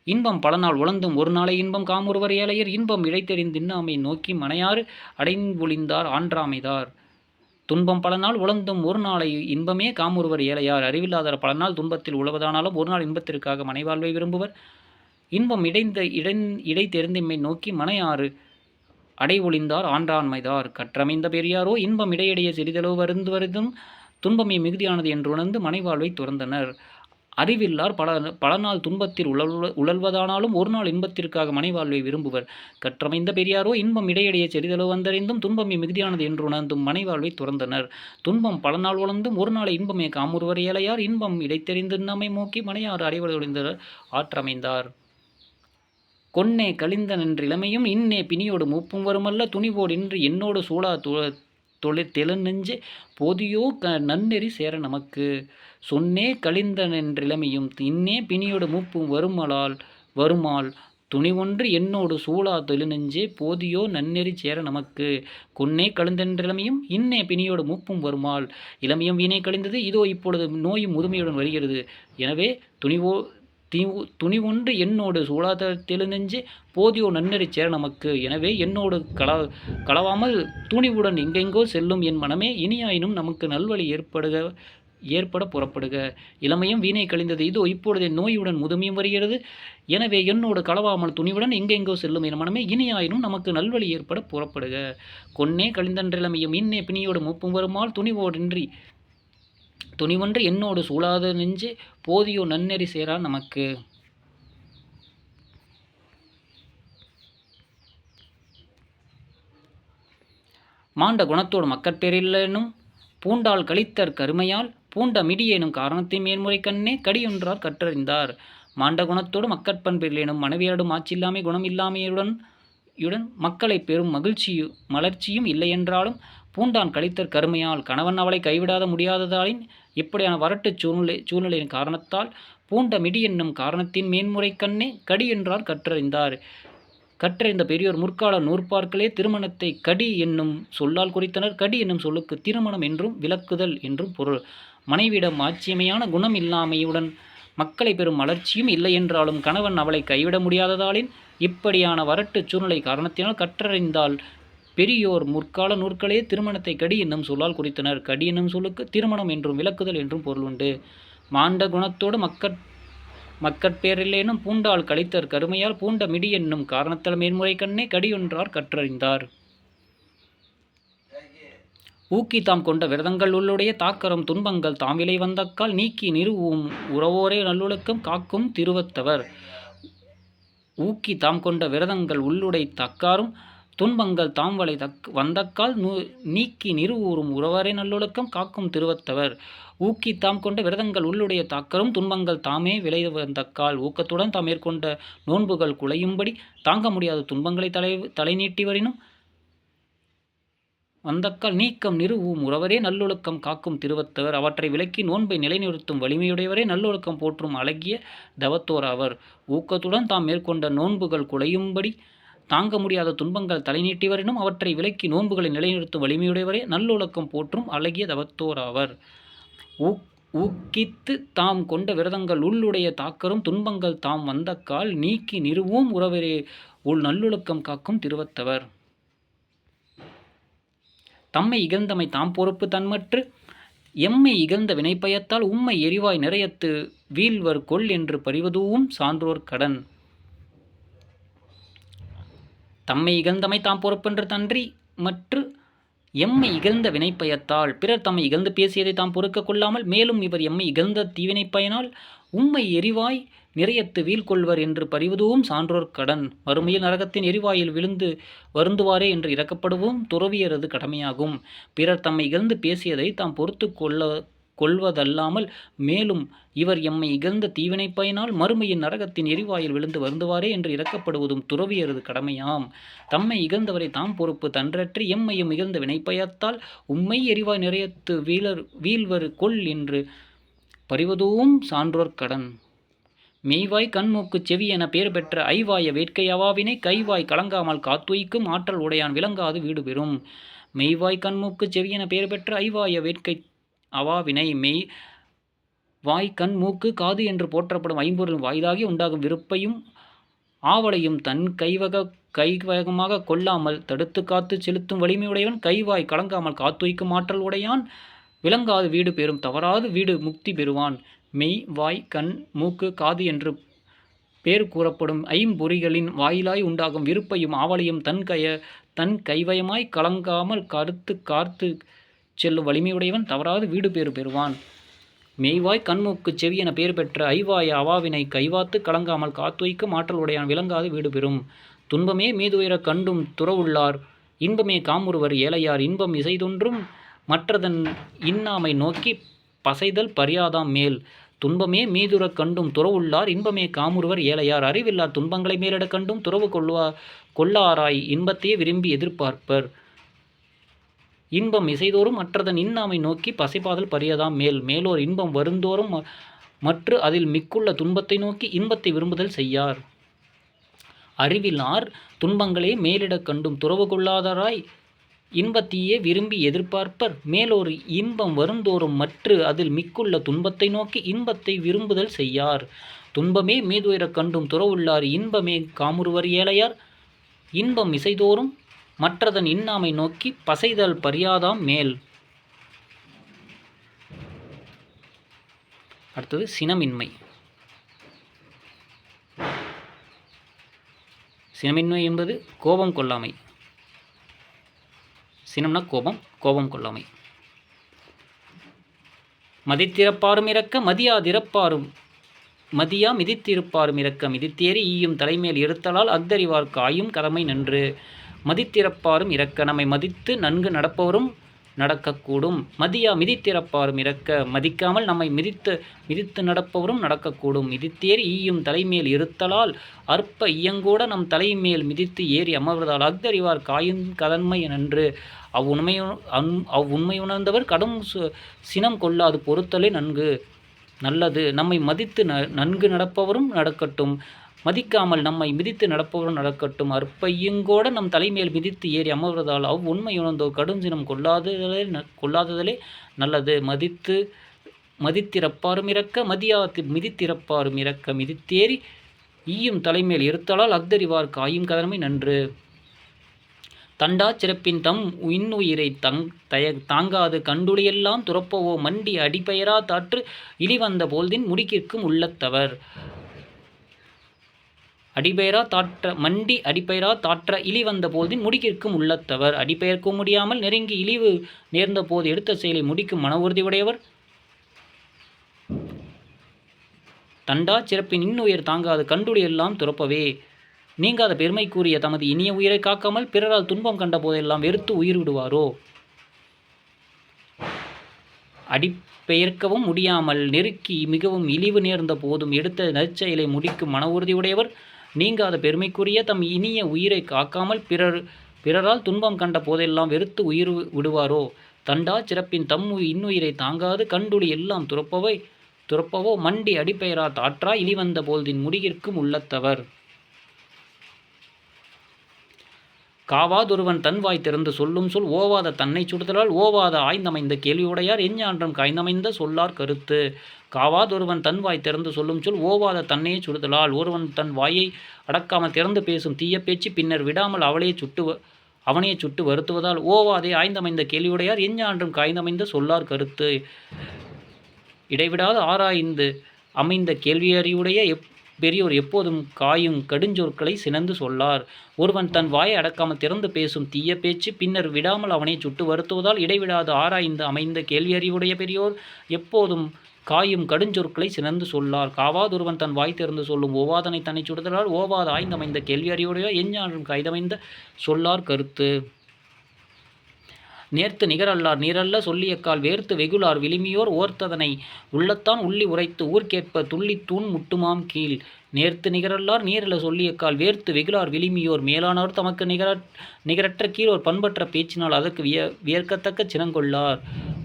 இன்பம் பல நாள் உழந்தும் ஒரு நாளை இன்பம் காமுறுவர் ஏழையர் இன்பம் இழைத்தெறிந்தின்னாமை நோக்கி மனையாறு அடைந்தொழிந்தார் ஆன்றாமைதார். துன்பம் பல நாள் உழந்தும் ஒரு நாளை இன்பமே காமுறுவர் ஏழையார் அறிவில்லாதார் பல நாள் துன்பத்தில் உழவதானாலும் ஒரு நாள் இன்பத்திற்காக மனைவாழ்வை விரும்புவர். இன்பம் இடைத்தெறிந்தின்மை நோக்கி மனையாறு அடைவொழிந்தார் ஆண்டாண்மைதார். கற்றமைந்த பெரியாரோ இன்பம் இடையிடையே சிறிதளவு வருந்துவதும் துன்பமே மிகுதியானது என்று உணர்ந்து மனைவாழ்வை துறந்தனர். அறிவில்லார் பல நாள் துன்பத்தில் உழல்வதானாலும் ஒரு நாள் இன்பத்திற்காக மனைவாழ்வை விரும்புவர். கற்றமைந்த பெரியாரோ இன்பம் இடையிடையே சிறிதளவு வந்தறிந்தும் துன்பமே மிகுதியானது என்று உணர்ந்தும் மனைவாழ்வை துறந்தனர். துன்பம் பல நாள் உழந்தும் ஒரு நாள் இன்பமே காமுறுவர் ஏழையார் இன்பம் இடைத்தெறிந்து நம்மை நோக்கி மனையாறு அடைவொழிந்தார் ஆற்றமைந்தார். கொன்னே கழிந்தனென்றிளமையும் இன்னே பிணியோடு மூப்பும் வருமல்ல துணிவோடு இன்று என்னோடு சூழா தெழுநெஞ்சே போதியோ நன்னெறி சேர நமக்கு. சொன்னே கழிந்தனென்றிளமையும் இன்னே பிணியோடு மூப்பும் வருமால் துணிவொன்று என்னோடு சூழா தெழுநெஞ்சே போதியோ நன்னெறி சேர நமக்கு. கொன்னே கழிந்தென்றிளமையும் இன்னே பிணியோடு மூப்பும் வருமால் இளமையும் வீணே கழிந்தது இதோ இப்பொழுது நோயும் முதுமையுடன் வருகிறது. எனவே துணிவொன்று என்னோடு சூழாத தெழுநெஞ்சே போதியோ நன்னெறி சேர நமக்கு. எனவே என்னோடு களவாமல் துணிவுடன் எங்கெங்கோ செல்லும் என் மனமே இனியாயினும் நமக்கு நல்வழி ஏற்பட புறப்படுக. இளமையும் வீணை கழிந்தது இதோ இப்பொழுதே நோயுடன் முதுமையும் வருகிறது. எனவே என்னோடு களவாமல் துணிவுடன் எங்கெங்கோ செல்லும் என் மனமே இனியாயினும் நமக்கு நல்வழி ஏற்பட புறப்படுக. கொன்னே கழிந்தன்றிளமையும் இன்னே பிணியோடு மூப்பும் வருமால் துணிவொன்று என்னோடு சூழாத நெஞ்சே போதியோ நன்னெறி சேரா நமக்கு. மாண்ட குணத்தோடு மக்கட்பேரில்லைனும் பூண்டால் கழித்தற் கருமையால் பூண்ட மிடியேனும் காரணத்தை மேன்முறை கண்ணே கடியொன்றார் கற்றறிந்தார். மாண்ட குணத்தோடு மக்கட்பண்பில்லேனும் மனைவியரிடம் ஆட்சியில்லாமை குணம் இல்லாமையுடன் மக்களை பெரும் மலர்ச்சியும் இல்லையென்றாலும் பூண்டான் கழித்தற் கருமையால் கணவன் அவளை கைவிடாத முடியாததாலின் இப்படியான வரட்டு சூழ்நிலையின் காரணத்தால் பூண்ட மிடி என்னும் காரணத்தின் மேன்முறை கண்ணே கடி என்றார் கற்றறிந்தார். கற்றறிந்த பெரியோர் முற்கால நூற்பார்களே திருமணத்தை கடி என்னும் சொல்லால் குறித்தனர். கடி என்னும் சொல்லுக்கு திருமணம் என்றும் விலக்குதல் என்றும் பொருள். மனைவியிடம் ஆட்சியமையான குணம் இல்லாமையுடன் மக்களை பெறும் மலர்ச்சியும் இல்லையென்றாலும் கணவன் அவளை கைவிட முடியாததாலின் இப்படியான வரட்டு சூழ்நிலை காரணத்தினால் கற்றறிந்தால் பெரியோர் முற்கால நூற்களே திருமணத்தை கடி என்னும் சொல்லால் குறித்தனர். கடி என்னும் சொல்லுக்கு திருமணம் என்றும் விலக்குதல் என்றும் பொருள் உண்டு. மாண்ட குணத்தோடு மக்கட்பேரில்லேனும் பூண்டால் கழித்தற் கருமையால் பூண்ட மிடி என்னும் காரணத்தால் மேன்முறை கண்ணே கடியொன்றார் கற்றறிந்தார். ஊக்கி தாம் கொண்ட விரதங்கள் உள்ளுடைய தாக்கரம் துன்பங்கள் தாம் விலை வந்தக்கால் நீக்கி நிறுவும் உறவோரே நல்லொழுக்கம் காக்கும் திருவத்தவர். ஊக்கி தாம் கொண்ட விரதங்கள் உள்ளுடை தக்காரும் துன்பங்கள் தாம் வலை வந்தக்கால் நீக்கி நிறுவூரும் உறவரே நல்லொழுக்கம் காக்கும் திருவத்தவர். ஊக்கி தாம் கொண்ட விரதங்கள் உள்ளுடைய தாக்கரும் துன்பங்கள் தாமே விளை வந்தக்கால் ஊக்கத்துடன் தாம் மேற்கொண்ட நோன்புகள் குலையும்படி தாங்க முடியாத துன்பங்களை தலை நீட்டி வரினும் வந்தக்கால் நீக்கம் நிறுவும் உறவரே நல்லொழுக்கம் காக்கும் திருவத்தவர். அவற்றை விலக்கி நோன்பை நிலைநிறுத்தும் வலிமையுடையவரே நல்லொழுக்கம் போற்றும் அழகிய தவத்தோர் அவர். ஊக்கத்துடன் தாம் மேற்கொண்ட நோன்புகள் குலையும்படி தாங்க முடியாத துன்பங்கள் தலை நீட்டி வரினும் அவற்றை விலக்கி நோன்புகளை நிலைநிறுத்தும் வலிமையுடையவரே நல்லொழுக்கம் போற்றும் அழகிய தவத்தோர் அவர். ஊக்கித்து தாம் கொண்ட விரதங்கள் உள்ளுடைய தாக்கரும் துன்பங்கள் தாம் வந்தக்கால் நீக்கி நிறுவும் உறவரே நல்லொழுக்கம் காக்கும் திருவத்தவர். தம்மை இகழ்ந்தமை தாம் பொறுப்பு தன்மற்று எம்மை இகழ்ந்த வினைப்பயத்தால் உம்மை எரிவாய் நிறையத்து வீழ்வர் கொள் என்று பறிவதூவும் சான்றோர் கடன். தம்மை இகழ்ந்தமை தாம் பொறுப்பென்று தன்றி மற்று எம்மை இகழ்ந்த வினைப்பயத்தால் பிறர் தம்மை இகழ்ந்து பேசியதை தாம் பொறுக்க கொள்ளாமல் மேலும் இவர் எம்மை இகழ்ந்த தீவினைப்பயனால் உம்மை எரிவாய் நிறையத்து வீழ்கொள்வர் என்று பறிவதுவும் சான்றோர் கடன். மறுமையில் நரகத்தின் எரிவாயில் விழுந்து வருந்துவாரே என்று இறக்கப்படுவோம் துறவியரது கடமையாகும். பிறர் தம்மை இகழ்ந்து பேசியதை தாம் பொறுத்து கொள்வதல்லாமல் மேலும் இவர் எம்மை இகழ்ந்த தீவினை பயனால் மறுமையின் நரகத்தின் எரிவாயில் விழுந்து வருந்துவாரே என்று இறக்கப்படுவதும் துறவியரது கடமையாம். தம்மை இகழ்ந்தவரை தாம் பொறுப்பு தன்றற்றி எம்மையும் இகழ்ந்த வினைப்பயத்தால் உம்மை எரிவாய் நிறையத்து வீழ்வர் கொள் என்று பறிவதும் சான்றோர் கடன். மெய்வாய் கண்மூக்கு செவி என பெயர் பெற்ற ஐவாய வேட்கை அவாவினை கைவாய் கலங்காமல் காத்துய்க்கும் ஆற்றல் உடையான் விளங்காது வீடு பெறும். மெய்வாய் கண்மூக்கு செவி என பெயர் பெற்ற ஐவாய வேட்கை அவாவினை மெய் வாய் கண் மூக்கு காது என்று போற்றப்படும் ஐம்பொருள் வாயிலாகி உண்டாகும் விருப்பையும் ஆவலையும் தன் கைவகமாக கொள்ளாமல் தடுத்து காத்து செலுத்தும் வலிமையுடையவன் கைவாய் கலங்காமல் காத்துய்க்கும் ஆற்றல் உடையான் விளங்காது வீடு பெறும் தவறாது வீடு முக்தி பெறுவான். மெய் வாய் கண் மூக்கு காது என்று பேர் கூறப்படும் ஐம்பொறிகளின் வாயிலாய் உண்டாகும் விருப்பையும் ஆவலையும் தன் கைவயமாய் கலங்காமல் காத்து செல்லும் வலிமையுடையவன் தவறாது வீடு பேறு பெறுவான். மெய்வாய் கண்மூக்கு செவி என பெயர் பெற்ற ஐவாய அவாவினை கைவாத்து கலங்காமல் காத்துய்க்கும் ஆற்றல் உடையான் விளங்காது வீடு பெறும். துன்பமே மீதுயர கண்டும் துறவுள்ளார் இன்பமே காமுறுவர் ஏழையார் இன்பம் இசைதொன்றும் மற்றதன் இன்னாமை நோக்கி பசைதல் பரியாதாம் மேல். துன்பமே மீதுர கண்டும் துறவுள்ளார் இன்பமே காமுறுவர் ஏழையார் அறிவில்லார் துன்பங்களை மேலிட கண்டும் துறவு கொள்ளாராய் இன்பத்தையே விரும்பி எதிர்பார்ப்பர். இன்பம் இசைதோறும் மற்றதன் இன்னாமை நோக்கி பசைபாதல் பரியதாம் மேல். மேலோர் இன்பம் வருந்தோறும் மற்ற அதில் மிக்குள்ள துன்பத்தை நோக்கி இன்பத்தை விரும்புதல் செய்யார். அறிவிலார் துன்பங்களே மேலிட கண்டும் துறவு கொள்ளாதாராய் இன்பத்தையே விரும்பி எதிர்பார்ப்பர். மேலோர் இன்பம் வருந்தோறும் மற்ற அதில் மிக்குள்ள துன்பத்தை நோக்கி இன்பத்தை விரும்புதல் செய்யார். துன்பமே மீதுயர கண்டும் துறவுள்ளார் இன்பமே காமுறுவர் ஏழையார் இன்பம் இசைதோறும் மற்றதன் இன்னாமை நோக்கி பசைதல் பரியாதாம் மேல். அடுத்தது சினமின்மை. சினமின்மை என்பது கோபம் கொள்ளாமை. சினம்னா கோபம் கொள்ளாமை. மதித்திறப்பாரும் இறக்க மதியாதிறப்பாரும் மதியா மிதித்திருப்பாரும் இறக்க மிதித்தேறி ஈயும் தலைமேல் இருத்தலால் அஃதறிவார் காயும் கடமை நன்று. மதித்திறப்பாரும் இறக்க நம்மை மதித்து நன்கு நடப்பவரும் நடக்கக்கூடும். மதியா மிதித்திறப்பாரும் இறக்க மதிக்காமல் நம்மை மிதித்து நடப்பவரும் நடக்கக்கூடும். மிதித்தேறி ஈயும் தலைமேல் இருத்தலால் அற்ப இயங்கூட நம் தலைமேல் மிதித்து ஏறி அமர்வதால் அஃதறிவார் காயும் கடமை நன்று. அவ்வுண்மை உணர்ந்தவர் கடும் சினம் கொள்ளாது பொறுத்தலே நல்லது. நம்மை மதித்து நன்கு நடப்பவரும் நடக்கட்டும் மதிக்காமல் நம்மை மிதித்து நடப்பவரும் நடக்கட்டும். அற்பையங்கோட நம் தலைமேல் மிதித்து ஏறி அமர்வதால் உண்மை உணர்ந்தோர் கடுஞ்சினம் கொள்ளாததலே நல்லது. மதித்திறப்பாரும் இறக்க மிதித்திறப்பாரும் இறக்க மிதித்தேறி ஈயும் தலைமேல் இருத்தலால் அஃதறிவார் காயும் கடமை நன்று. தண்டா சிறப்பின் தம் இன்னுயிரை தாங்காது கண்டுளியெல்லாம் துறப்பவோ மண்டி அடிபெயரா தாற்று இழிவந்த போல்தின் முடிக்கிற்கும் உள்ளத்தவர். மண்டி அடிபெயரா தாற்ற இழிவந்த போல்தின் முடிக்கிற்கும் உள்ளத்தவர். அடிபெயர்க்க முடியாமல் நெருங்கி இழிவு நேர்ந்த போது எடுத்த செயலை முடிக்கும் மன உறுதி உடையவர். தண்டா சிறப்பின் இன்னுயிர் தாங்காது கண்டுளி எல்லாம் துறப்பவே நீங்காத பெருமை கூறிய தமது இனிய உயிரை காக்காமல் பிறரால் துன்பம் கண்ட போதெல்லாம் வெறுத்து உயிர் விடுவாரோ. அடிப்பெயர்க்கவும் முடியாமல் நெருக்கி மிகவும் இழிவு நேர்ந்த போதும் எடுத்த நற்செயலை முடிக்கும் மன உறுதியுடையவர். நீங்காத பெருமைக்குரிய தம் இனிய உயிரை காக்காமல் பிறரால் துன்பம் கண்ட போதெல்லாம் வெறுத்து உயிர் விடுவாரோ. தண்டா சிறப்பின் தம் இன்னுயிரை தாங்காது கண்டுளி எல்லாம் துறப்பவோ மண்டி அடிப்பெயரா தாற்றா இழிவந்த போல்தின் முடிகிற்கும் உள்ளத்தவர். காவாதொருவன் தன்வாய் திறந்து சொல்லும் சொல் ஓவாத தன்னை சுடுதலால் ஓவாத ஆய்ந்தமைந்த கேள்வியுடையார் எஞ்ஞான்றும் காய்ந்தமைந்த சொல்லார் கருத்து. காவாதொருவன் தன்வாய் திறந்து சொல்லும் சொல் ஓவாத தன்னையே சுடுதலால் ஒருவன் தன் வாயை அடக்காமல் திறந்து பேசும் தீய பேச்சு பின்னர் விடாமல் அவனையே சுட்டு வருத்துவதால் ஓவாதே ஆய்ந்தமைந்த கேள்வியுடையார் எஞ்ஞான்றும் காய்ந்தமைந்த சொல்லார் கருத்து. இடைவிடாது ஆராய்ந்து அமைந்த கேள்வியறிவுடைய பெரியோர் எப்போதும் காயும் கடுஞ்சொற்களை சினந்து சொல்லார். ஒருவன் தன் வாயை அடக்காமல் திறந்து பேசும் தீய பேச்சு பின்னர் விடாமல் அவனை சுட்டு வருத்துவதால் இடைவிடாது ஆராய்ந்து அமைந்த கேள்வியறிவுடைய பெரியோர் எப்போதும் காயும் கடுஞ்சொற்களை சினந்து சொல்லார். காவாதொருவன் தன் வாய் திறந்து சொல்லும் ஓவாதனை தன்னை சுடுதலால் ஓவாத ஆய்ந்தமைந்த கேள்வியறிவுடைய எஞ்ஞான்றும் காய்ந்தமைந்த சொல்லார் கருத்து. நேர்த்து நிகரல்லார் நீரல்ல சொல்லியக்கால் வேர்த்து வெகுளார் விளிமியோர் ஓர்த்ததனை உள்ளத்தான் உள்ளி உரைத்து ஊர்க்கேற்ப துள்ளித் தூண் முட்டுமாம் கீழ். நேர்த்து நிகரல்லார் நீரல்ல சொல்லியக்கால் வேர்த்து வெகுளார் விளிமியோர் மேலானவர் தமக்கு நிகரற்ற கீழோர் பண்பற்ற பேச்சினால் அதற்கு வியர்க்கத்தக்க சினங்கொள்ளார்.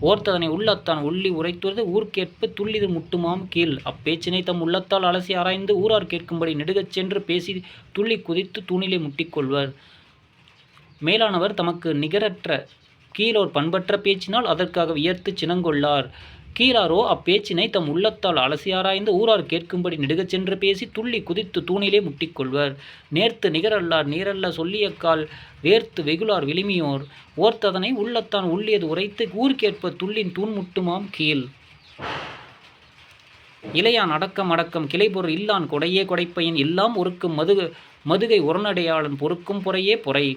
ஓர்த்ததனை உள்ளத்தான் உள்ளி உரைத்துவது ஊர்க்கேற்ப துள்ளிது முட்டுமாம் கீழ். அப்பேச்சினை தம் உள்ளத்தால் அலசி ஆராய்ந்து ஊரார் கேட்கும்படி நெடுகச் சென்று பேசி துள்ளி குதித்து தூணிலே முட்டிக்கொள்வர். மேலானவர் தமக்கு நிகரற்ற கீழோர் பண்பற்ற பேச்சினால் அதற்காக வியர்த்து சினங்கொள்ளார். கீழாரோ அப்பேச்சினை தம் உள்ளத்தால் அலசி ஆராய்ந்து ஊரார் கேட்கும்படி நெடுகச் சென்று பேசி துள்ளி குதித்து தூணிலே முட்டிக்கொள்வர். நேர்த்து நிகரல்லார் நீரல்ல சொல்லியக்கால் வேர்த்து வெகுளார் விளிமியோர் ஓர்த்ததனை உள்ளத்தான் உள்ளியது உரைத்து ஊர்க்கேற்ப துள்ளின் தூண் முட்டுமாம் கீழ். இளையான் அடக்கம் அடக்கம் கிளைபொருள் இல்லான் கொடையே கொடைப்பையன் எல்லாம் ஒருக்கும் மதுகை உரநடையாளன் பொறுக்கும் பொறையே பொறை.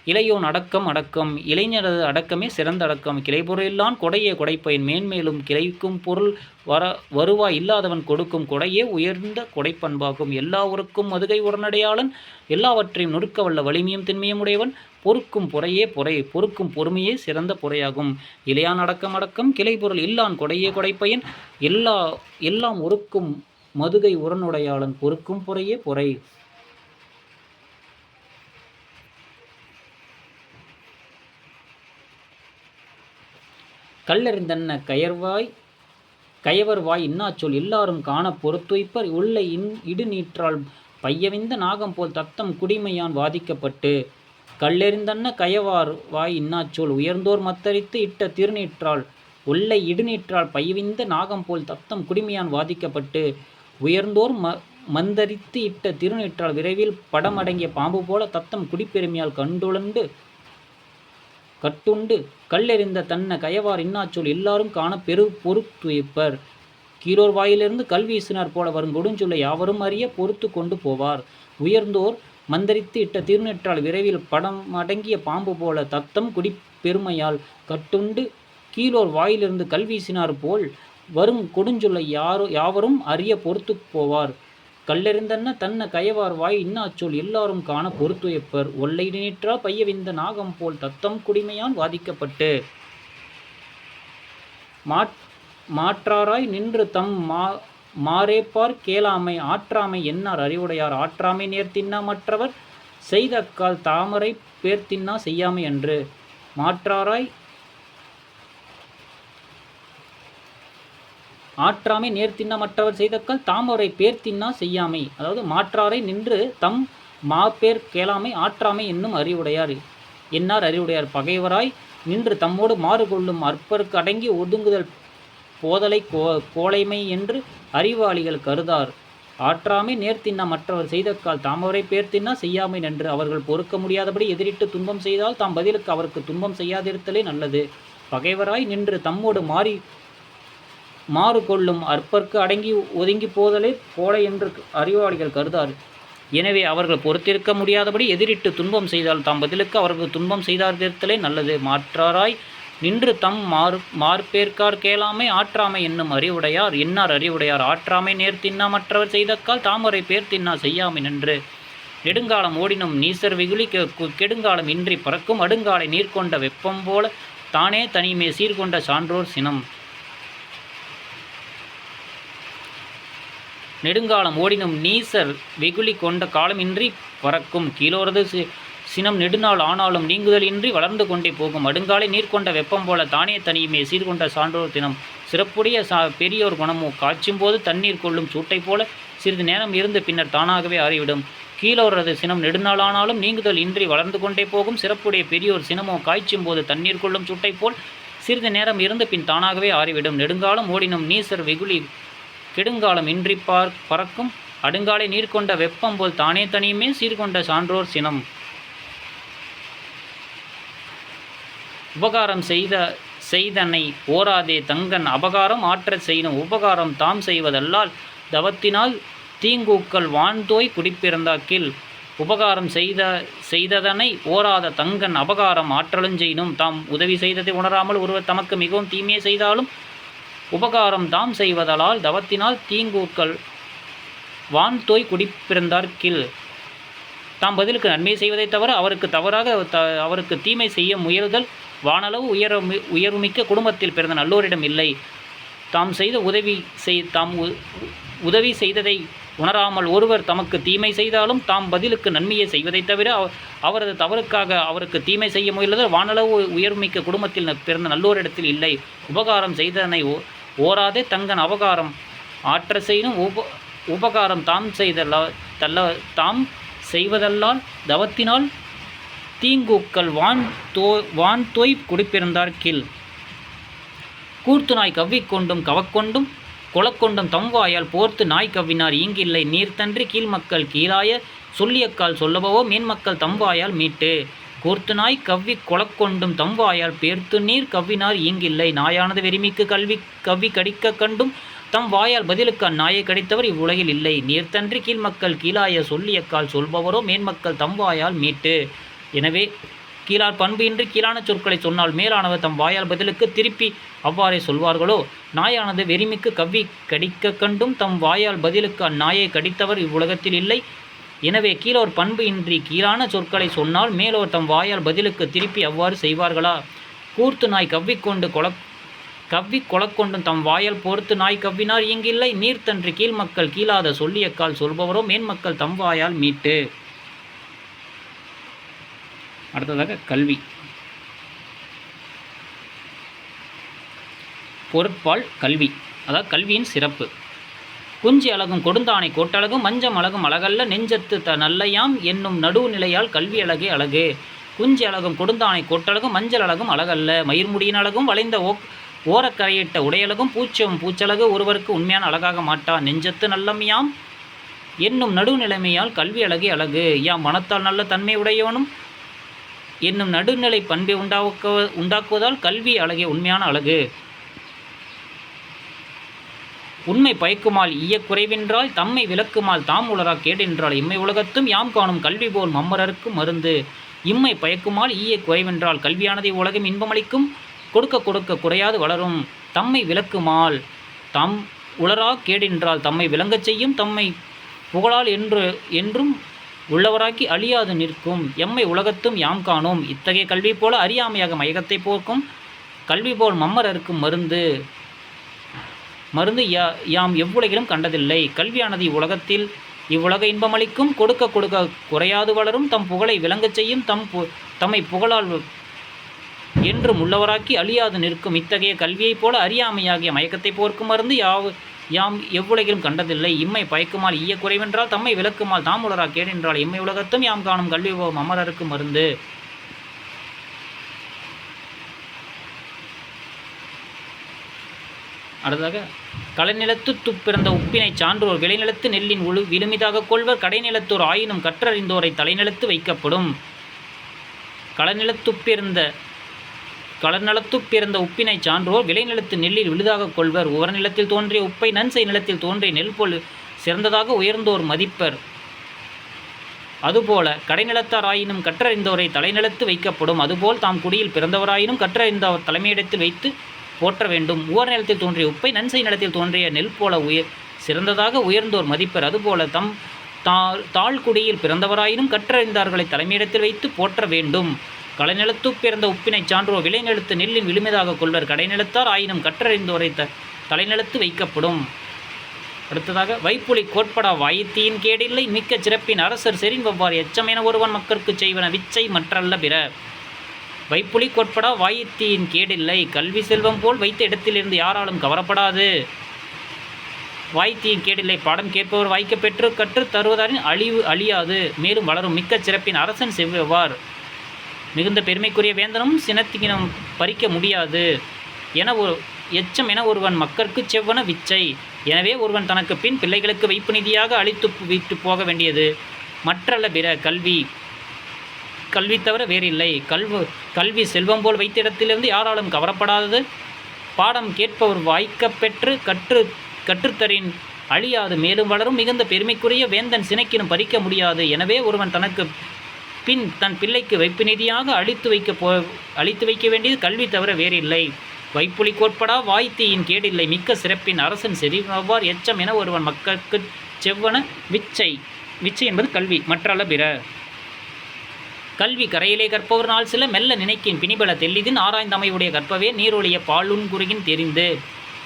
இளையோன் அடக்கம் அடக்கம் இளைஞரது அடக்கமே சிறந்த அடக்கம். கிளைபொருள் இல்லான் கொடையே கொடைப்பையன் மேன்மேலும் கிளைக்கும் பொருள் வருவாய் இல்லாதவன் கொடுக்கும் கொடையே உயர்ந்த கொடைப்பண்பாகும். எல்லா ஊருக்கும் மதுகை உரநடையாளன் எல்லாவற்றையும் நொறுக்க வல்ல வலிமையும் திண்மையும் உடையவன் பொறுக்கும் பொறையே பொறை பொறுக்கும் பொறுமையே சிறந்த பொறையாகும். இளையான் அடக்கம் அடக்கம் கிளைபொருள் இல்லான் கொடையே கொடைப்பையன் எல்லாம் ஒருக்கும் மதுகை உரனுடையாளன் பொறுக்கும் பொறையே பொறை. கல்லெறிந்தன்ன கயவர் வாய் இன்னாச்சொல் எல்லாரும் காண பொறுத்துய்ப்பர் உள்ள இடுநீற்றால் பையவிந்த நாகம் போல் தத்தம் குடிமையான் வாதிக்கப்பட்டு. கல்லெறிந்தன்ன கயவார் வாய் இன்னாச்சொல் உயர்ந்தோர் மத்தரித்து இட்ட திருநீற்றால் உள்ளை இடுநீற்றால் பையவிந்த நாகம் போல் தத்தம் குடிமையான் வாதிக்கப்பட்டு. உயர்ந்தோர் மந்தரித்து இட்ட திருநீற்றால் விரைவில் படமடங்கிய பாம்பு போல தத்தம் குடிப்பெருமையால் கட்டுண்டு. கல்லெறிந்த தன்ன கயவார் இன்னாச்சொல் எல்லாரும் காண பொறுத்துய்ப்பர். கீழோர் வாயிலிருந்து கல்வீசினார் போல வரும் கொடுஞ்சொல்லை யாவரும் அறிய பொறுத்து கொண்டு போவார். உயர்ந்தோர் மந்தரித்து இட்ட திருநெற்றால் விரைவில் படம் அடங்கிய பாம்பு போல தத்தம் குடிப்பெருமையால் கட்டுண்டு. கீழோர் வாயிலிருந்து கல்வீசினார் போல் வரும் கொடுஞ்சொல்லை யாவரும் அறிய பொறுத்து போவார். கல்லெறிந்தன்ன தன்ன கயவார் வாய் இன்னாச்சொல் எல்லாரும் காண பொறுத்துயப்பர் ஒல்லை நீற்றா பையவிந்த நாகம் போல் தத்தம் குடிமையான் வாதிக்கப்பட்டு. மாற்றாராய் நின்று தம் மாரேப்பார் கேளாமை ஆற்றாமை என்னார் அறிவுடையார் ஆற்றாமை நேர்த்தின்னா மற்றவர் செய்தக்கால் தாமரை பேர்த்தின்னா செய்யாமை அன்று. ஆற்றாமை நேர்த்தின்னா மற்றவர் செய்தக்கால் தாமரை பேர்த்தின்னா செய்யாமை. அதாவது மாற்றாரை நின்று தம் மாப்பேர் கேளாமை ஆற்றாமை என்னும் அறிவுடையார் என்னார் அறிவுடையார். பகைவராய் நின்று தம்மோடு மாறு கொள்ளும் அற்பருக்கு அடங்கி ஒதுங்குதல் போதலை கோலைமை என்று அறிவாளிகள் கருதார். ஆற்றாமை நேர்த்தின்னா மற்றவர் செய்தக்கால் தாமரை பேர்த்தின்னா செய்யாமை நன்று. அவர்கள் பொறுக்க முடியாதபடி எதிரிட்டு துன்பம் செய்தால் தாம் பதிலுக்கு அவருக்கு துன்பம் செய்யாதிருத்தலே நல்லது. பகைவராய் நின்று தம்மோடு மாறு கொள்ளும் அற்பர்க்கு அடங்கி ஒதுங்கி போதலே கோலை என்று அறிவாளிகள் கருதார். எனவே அவர்கள் பொறுத்திருக்க முடியாதபடி எதிரிட்டு துன்பம் செய்தால் தாம் பதிலுக்கு அவர்கள் துன்பம் செய்தாதிருத்தலே நல்லது. மாற்றாராய் நின்று தம் மார்பேர்க்கார் கேளாமை ஆற்றாமை என்னும் அறிவுடையார் என்னார் அறிவுடையார். ஆற்றாமை நேர்த்தின்னா மற்றவர் செய்தக்கால் தாமரை பேர்த்தின்னா செய்யாமை நன்று. நெடுங்காலம் ஓடினும் நீசர் வெகுளி கெடுங்காலம் இன்றி பறக்கும் அடுங்காலை நீர்கொண்ட வெப்பம் போல தானே தனிமே சீர்கொண்ட சான்றோர் சினம். நெடுங்காலம் ஓடினும் நீசர் வெகுளி கொண்ட காலமின்றி பறக்கும் கீழோரது சினம் நெடுநாள் ஆனாலும் நீங்குதல் இன்றி வளர்ந்து கொண்டே போகும் அடுங்காலை நீர்கொண்ட வெப்பம் போல தானே தனியுமே சீர்கொண்ட சான்றோர் தினம். சிறப்புடைய பெரியோர் குணமோ காய்ச்சும் போது தண்ணீர் கொள்ளும் சூட்டை போல சிறிது நேரம் இருந்து பின்னர் தானாகவே ஆறிவிடும். கீழோரது சினம் நெடுநாள் ஆனாலும் நீங்குதல் இன்றி வளர்ந்து கொண்டே போகும் சிறப்புடைய பெரியோர் சினமோ காய்ச்சும் போது தண்ணீர் கொள்ளும் சூட்டை போல் சிறிது நேரம் இருந்து பின் தானாகவே ஆறிவிடும். நெடுங்காலம் ஓடினும் நீசர் வெகுளி கெடுங்காலம் இன்றி பறக்கும் அடுங்காலை நீர்கொண்ட வெப்பம் போல் தானே தனியுமே சீர்கொண்ட சான்றோர் சினம். உபகாரம் செய்தனை ஓராதே தங்கன் அபகாரம் ஆற்றச் செய்யும் உபகாரம் தாம் செய்வதல்லால் தவத்தினால் தீங்கூக்கள் வான்தோய் குடிப்பிறந்தாக்கில். உபகாரம் செய்ததனை ஓராத தங்கன் அபகாரம் ஆற்றலும் செய்யணும். தாம் உதவி செய்ததை உணராமல் ஒருவர் தமக்கு மிகவும் தீமையை செய்தாலும் உபகாரம் தாம் செய்வதலால் தவத்தினால் தீங்கூக்கள் வான்தோய் குடிப்பிறந்தார்கில். தாம் பதிலுக்கு நன்மை செய்வதைத் தவிர அவருக்கு தீமை செய்ய முயலுதல் வானளவு உயர்வுமிக்க குடும்பத்தில் பிறந்த நல்லோரிடம் இல்லை. தாம் உதவி செய்ததை உணராமல் ஒருவர் தமக்கு தீமை செய்தாலும் தாம் பதிலுக்கு நன்மையை செய்வதைத் தவிர அவரது தவறுக்காக அவருக்கு தீமை செய்ய முயலுதல் வானளவு உயர்வுமிக்க குடும்பத்தில் பிறந்த நல்லோரிடத்தில் இல்லை. உபகாரம் செய்ததனை ஓராதே தங்கன் அபகாரம் ஆற்ற செய்யும் உபகாரம் தாம் செய்வதல்லால் தவத்தினால் தீங்கூக்கள் வான்தோய் குடிப்பிறந்தார் கீழ். கூர்த்து நாய் கவ்விக்கொண்டும் கவக்கொண்டும் கொளக்கொண்டும் தம்வாயால் போர்த்து நாய் கவ்வினார் ஈங்கில்லை நீர்த்தன்றி கீழ்மக்கள் கீழாய சொல்லியக்கால் சொல்லவோ மேன்மக்கள் தம்வாயால் மீட்டு. கூர்த்து நாய் கொளக்கொண்டும் தம்வாயால் பேர்த்து நீர் கவ்வினார் ஈங்கில்லை நாயானது வெறிமிக்கு கவ்வி கடிக்க கண்டும் தம் வாயால் பதிலுக்கு அந்நாயை கடித்தவர் இவ்வுலகில் இல்லை. நீர்த்தன்றி கீழ்மக்கள் கீழாய சொல்லியக்கால் சொல்பவரோ மேன்மக்கள் தம்வாயால் மீட்டு. எனவே கீழார் பண்பு இன்றி கீழான சொற்களை சொன்னால் மேலானவர் தம் வாயால் பதிலுக்கு திருப்பி அவ்வாறே சொல்வார்களோ. நாயானது வெறிமிக்கு கவ்வி கடிக்க கண்டும் தம் வாயால் பதிலுக்கு அந்நாயை கடித்தவர் இவ்வுலகத்தில் இல்லை. எனவே கீழோர் பண்பு இன்றி கீழான சொற்களை சொன்னால் மேலோர் தம் வாயால் பதிலுக்கு திருப்பி அவ்வாறு செய்வார்களா. கூர்த்து நாய் கவ்வி கொளக்கொண்டும் தம் வாயால் போர்த்து நாய் கவ்வினார் இங்கில்லை நீர்த்தன்றி கீழ்மக்கள் கீழாத சொல்லியக்கால் சொல்பவரோ மேன்மக்கள் தம் வாயால் மீட்டு. அடுத்ததாக கல்வி. பொருட்பால் கல்வி, அதாவது கல்வியின் சிறப்பு. குஞ்சி அழகும் கொடுந்தானை கோட்டழகும் மஞ்சம் அழகும் அழகல்ல நெஞ்சத்து நல்லையாம் என்னும் நடுவுநிலையால் கல்வி அழகே அழகு. குஞ்சி அழகும் கொடுந்தானை கோட்டழகும் மஞ்சள் அழகும் அழகல்ல மயிர்முடியின் அழகும் வளைந்த ஓரக்கரையிட்ட உடையழகும் பூச்சழகு ஒருவருக்கு உண்மையான அழகாக மாட்டா. நெஞ்சத்து நல்லமையாம் என்னும் நடுநிலைமையால் கல்வி அழகே அழகு. யாம் மனத்தால் நல்ல தன்மை உடையவனும் என்னும் நடுநிலை பண்பை உண்டாக்குவதால் கல்வி அழகே உண்மையான அழகு. உண்மை பயக்குமால் ஈய குறைவென்றால் தம்மை விளக்குமால் தாம் உலரா கேடென்றால் இம்மை உலகத்தும் யாம் காணும் கல்வி போல் மம்மரருக்கு மருந்து. இம்மை பயக்குமால் ஈய குறைவென்றால் கல்வியானதை உலகம் இன்பமளிக்கும் கொடுக்க கொடுக்க குறையாது வளரும். தம்மை விளக்குமால் தாம் உலரா கேடென்றால் தம்மை விளங்கச் செய்யும் தம்மை புகழால் என்றும் உள்ளவராக்கி அழியாது நிற்கும். எம்மை உலகத்தும் யாம் காணோம் இத்தகைய கல்வி போல அறியாமையாக மயக்கத்தை போக்கும் கல்வி போல் மம்மரருக்கும் மருந்து யாம் எவ்வுலகிலும் கண்டதில்லை. கல்வியானது இவ்வுலக இன்பமளிக்கும் கொடுக்க கொடுக்க குறையாது வளரும் தம் புகழை விளங்கச் செய்யும் தம்மை புகழால் என்றும் உள்ளவராக்கி அழியாது நிற்கும். இத்தகைய கல்வியைப் போல அறியாமையாகிய மயக்கத்தை போர்க்கும் மருந்து யாம் எவ்வுலகிலும் கண்டதில்லை. இம்மை பயக்குமால் ஈய குறைவென்றால் தம்மை விளக்குமால் தாம் உலரா கேடென்றால் இம்மை உலகத்தும் யாம் காணும் கல்வி அமரருக்கு மருந்து. அடுத்ததாக கலைநிலத்து துப்பிறந்த உப்பினை சான்றோர் விளைநிலத்து நெல்லின் விழுமிதாக கொள்வர் கடைநிலத்தோர் ஆயினும் கற்றறிந்தோரை தலைநிலத்து வைக்கப்படும். களநலத்துப் பிறந்த உப்பினை சான்றோர் விளைநிலத்து நெல்லில் விழுதாக கொள்வர். உவர்நிலத்தில் தோன்றிய உப்பை நன்சை நிலத்தில் தோன்றிய நெல் போல் சிறந்ததாக உயர்ந்தோர் மதிப்பர். அதுபோல கடைநிலத்தார் ஆயினும் கற்றறிந்தோரை தலைநிலத்து வைக்கப்படும். அதுபோல் தாம் குடியில் பிறந்தவராயினும் கற்றறிந்தவர் தலைமையிடத்தில் வைத்து போற்ற வேண்டும். உவர் நிலத்தில் தோன்றிய உப்பை நன்சை நிலத்தில் தோன்றிய நெல் போல சிறந்ததாக உயர்ந்தோர் மதிப்பர். அதுபோல தாழ்குடியில் பிறந்தவராயினும் கற்றறிந்தார்களை தலைமையிடத்தில் வைத்து போற்ற வேண்டும். கலைநிலத்து பிறந்த உப்பினை சான்றோர் விளைநிலத்து நெல்லின் விழுமிதாக கொள்வர். கடைநிலத்தார் ஆயினும் கற்றறிந்தோரை தலைநிலத்து வைக்கப்படும். அடுத்ததாக வைப்புலி கோட்படா வாயித்தீயின் கேடில்லை மிக்க சிறப்பின் அரசர் செறின் வவ்வாறு எச்சமென ஒருவன் மக்களுக்கு செய்வன விச்சை மற்றல்ல பிற. வைப்புலி கோட்படா வாயித்தீயின் கேடில்லை கல்வி செல்வம் போல் வைத்த இடத்திலிருந்து யாராலும் கவரப்படாது. வாய்த்தீயின் கேடில்லை பாடம் கேட்பவர் வாய்க்க பெற்று கற்று தருவதாரின் அழியாது மேலும் வளரும். மிக்க சிறப்பின் அரசன் செவ்வார் மிகுந்த பெருமைக்குரிய வேந்தனும் சினத்தினம் பறிக்க முடியாது எச்சம் என ஒருவன் மக்களுக்கு செவ்வன விச்சை. எனவே ஒருவன் தனக்கு பின் பிள்ளைகளுக்கு வைப்பு நிதியாக அளித்து விட்டு போக வேண்டியது மற்றல்ல பிற. கல்வி தவிர வேறில்லை. கல்வி செல்வம் போல் வைத்த இடத்திலிருந்து யாராலும் கவரப்படாதது. பாடம் கேட்பவர் வாய்க்க பெற்று கற்றுத்தரின் அழியாது மேலும் வளரும். மிகுந்த பெருமைக்குரிய வேந்தன் சினைக்கினும் பறிக்க முடியாது. எனவே ஒருவன் தனக்கு பின் தன் பிள்ளைக்கு வைப்பு நிதியாக அளித்து வைக்க வேண்டியது கல்வி தவிர வேறில்லை. வைப்புலி கோட்படா வாய்த்தீயின் கேடில்லை மிக்க சிறப்பின் அரசன் செறிவார் எச்சம் என ஒருவன் மக்களுக்கு செவ்வன விச்சை. விச்சை என்பது கல்வி மற்றல்ல பிற. கல்வி கரையிலே கற்பவர் நாள் சில மெல்ல நினைக்கின் பிணிபல தெல்லிதின் ஆராய்ந்தமையுடைய கற்பவே நீரொழிய பாலுன் குறுகின் தெரிந்து.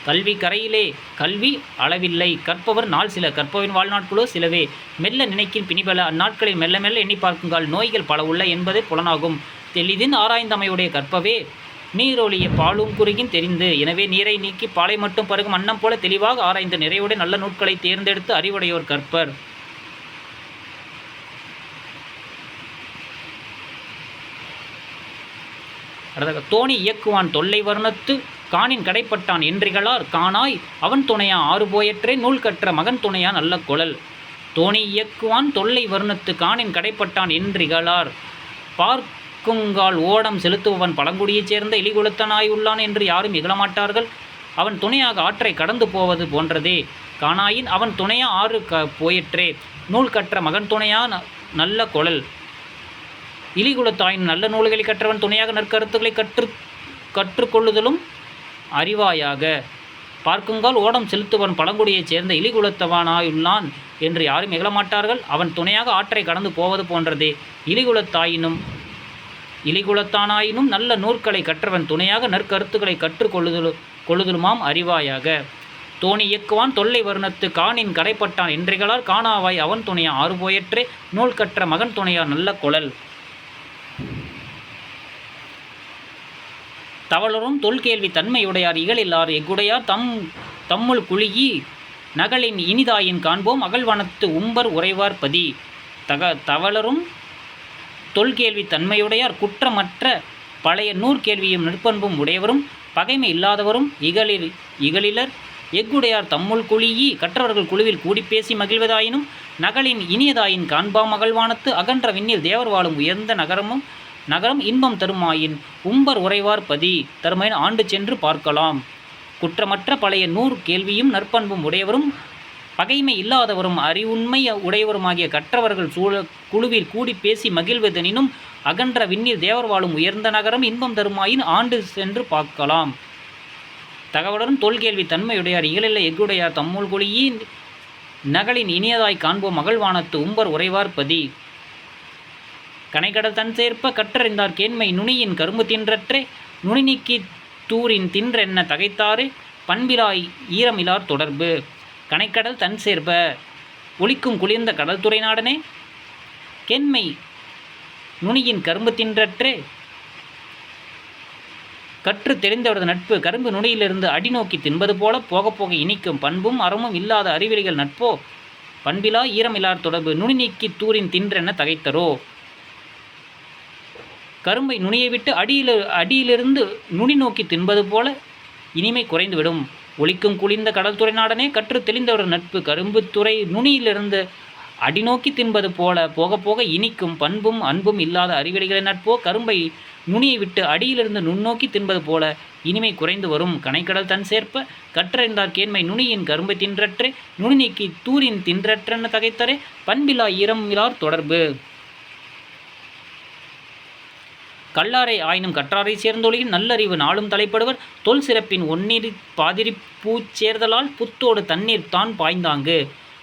கல்வி கரையிலே கல்வி அளவில்லை கற்பவர் நாள் சில கற்பவின் வாழ்நாட்களோ சிலவே மெல்ல நினைக்கின் பிணிபல அந்நாட்களில் மெல்ல மெல்ல எண்ணி பார்க்குங்கால் நோய்கள் பல உள்ள என்பதே புலனாகும். தெல்லிதின் ஆராய்ந்தமையுடைய கற்பவே நீரொழிய பாலும் குறுகின் தெரிந்து. எனவே நீரை நீக்கி பாலை மட்டும் பருகும் அன்னம் போல தெளிவாக ஆராய்ந்து நிறைவுடைய நல்ல நூட்களை தேர்ந்தெடுத்து அறிவுடையோர் கற்பர். தோணி இயக்குவான் தொல்லை வர்ணத்து காணின் கடைப்பட்டான் என்றிகளார் காணாய் அவன் துணையா ஆறு போயற்றே நூல் கற்ற மகன் துணையா நல்ல குழல். தோணி இயக்குவான் தொல்லை வர்ணத்து காணின் கடைப்பட்டான் என்றிகளார் பார்க்குங்கால் ஓடம் செலுத்துபவன் பழங்குடியைச் சேர்ந்த இலிகுலத்தனாய் உள்ளான் என்று யாரும் இகழமாட்டார்கள். அவன் துணையாக ஆற்றை கடந்து போவது போன்றதே. காணாயின் அவன் துணையா ஆறு போயற்றே நூல் கற்ற மகன் துணையா நல்ல குழல். இலிகுலத்தாயின் நல்ல நூல்களை கற்றவன் துணையாக நற்கருத்துக்களை கற்றுக்கொள்ளுதலும் அறிவாயாக. பார்க்குங்கால் ஓடம் செலுத்துவன் பழங்குடியைச் சேர்ந்த இலிகுலத்தவனாயுள்ளான் என்று யாரும் இகழமாட்டார்கள். அவன் துணையாக ஆற்றை கடந்து போவது போன்றதே. இலிகுலத்தானாயினும் நல்ல நூற்களை கற்றவன் துணையாக நற்கருத்துக்களை கற்றுக்கொள்ளுதலுமாம் அறிவாயாக. தோணி இயக்குவான் தொல்லை வருணத்து காணின் கடைப்பட்டான் என்றிகளால் காணாவாய் அவன் துணையா ஆறு போயற்றே நூல் கற்ற மகன் துணையா நல்ல குழல். தவளரும் தொல்கேள்வி தன்மையுடையார் இகழில்லார் எக்குடையார் தம்முள் குழியி நகலின் இனிதாயின் காண்போம் அகழ்வனத்து உம்பர் உறைவார் பதி. தவளரும் தொல்கேள்வி தன்மையுடையார் குற்றமற்ற பழைய நூற்கேள்வியும் நற்பண்பும் உடையவரும் பகைமை இல்லாதவரும் இகழிலர் எக்குடையார் தம்முள் குழியி கற்றவர்கள் குழுவில் கூடிப்பேசி மகிழ்வதாயினும் நகலின் இனியதாயின் காண்பாம் அகழ்வானத்து அகன்ற விண்ணில் தேவர் வாழும் உயர்ந்த நகரம் இன்பம் தருமாயின் உம்பர் உறைவார் பதி தருமையின் ஆண்டு சென்று பார்க்கலாம். குற்றமற்ற பழைய நூறு கேள்வியும் நற்பண்பும் உடையவரும் பகைமை இல்லாதவரும் அறிவுண்மை உடையவருமாகிய கற்றவர்கள் குழுவில் கூடி பேசி மகிழ்வதெனினும் அகன்ற விண்ணில் தேவர் வாழும் உயர்ந்த நகரம் இன்பம் தருமாயின் ஆண்டு சென்று பார்க்கலாம். தகவலரும் தொல்கேள்வி தன்மையுடையார் இகழில்லை எக்குடையார் தம்முள் குழியி நகலின் இனியதாய் காண்போம் மகள்வானத்து உம்பர் உறைவார் பதி. கனைக்கடல் தன் சேர்ப்ப கற்றறிந்தார் கேண்மை நுனியின் கரும்பு தின்றற்றே நுனி நீக்கி தூரின் தின்றென்ன தகைத்தாறு பண்பிலாய் ஈரமிலார் தொடர்பு. கனைக்கடல் தன் சேர்ப்ப ஒளிக்கும் குளிர்ந்த கடல் துறை நாடனே கேண்மை நுனியின் கரும்பு தின்றற்றே கற்று தெரிந்தவரது நட்பு கரும்பு நுனியிலிருந்து அடி நோக்கி தின்பது போல போக போக இனிக்கும் பண்பும் அறமும் இல்லாத அறிவிலிகள் நட்போ பண்பிலா ஈரமிலார் தொடர்பு. நுனி நீக்கி தூரின் தின்றென்ன தகைத்தரோ. கரும்பை நுனியை விட்டு அடியிலிருந்து நுனி நோக்கி தின்பது போல இனிமை குறைந்துவிடும். ஒளிக்கும் குளிர்ந்த கடல் துறை நாடனே கற்று தெளிந்தவர் நட்பு கரும்பு துறை நுனியிலிருந்து அடிநோக்கி தின்பது போல போக போக இனிக்கும் பண்பும் அன்பும் இல்லாத அறிவெளிகளின் நட்போ கரும்பை நுனியை விட்டு அடியிலிருந்து நுண்ணோக்கி தின்பது போல இனிமை குறைந்து வரும். கனைக்கடல் தன் சேர்ப்ப கற்றறிந்தார் கேண்மை நுனியின் கரும்பை தின்றற்றே நுனி நீக்கி தூரின் தின்றற்றென தகைத்தரே பண்பிலா ஈரமிலார் தொடர்பு. கல்லாரை ஆயினும் கற்றாரை சேர்ந்தொழியின் நல்லறிவு நாளும் தலைப்படுவர் தொல் சிறப்பின் ஒன்னிரு பாதிரி பூச்சேர்தலால் புத்தோடு தண்ணீர் தான் பாய்ந்தாங்கு.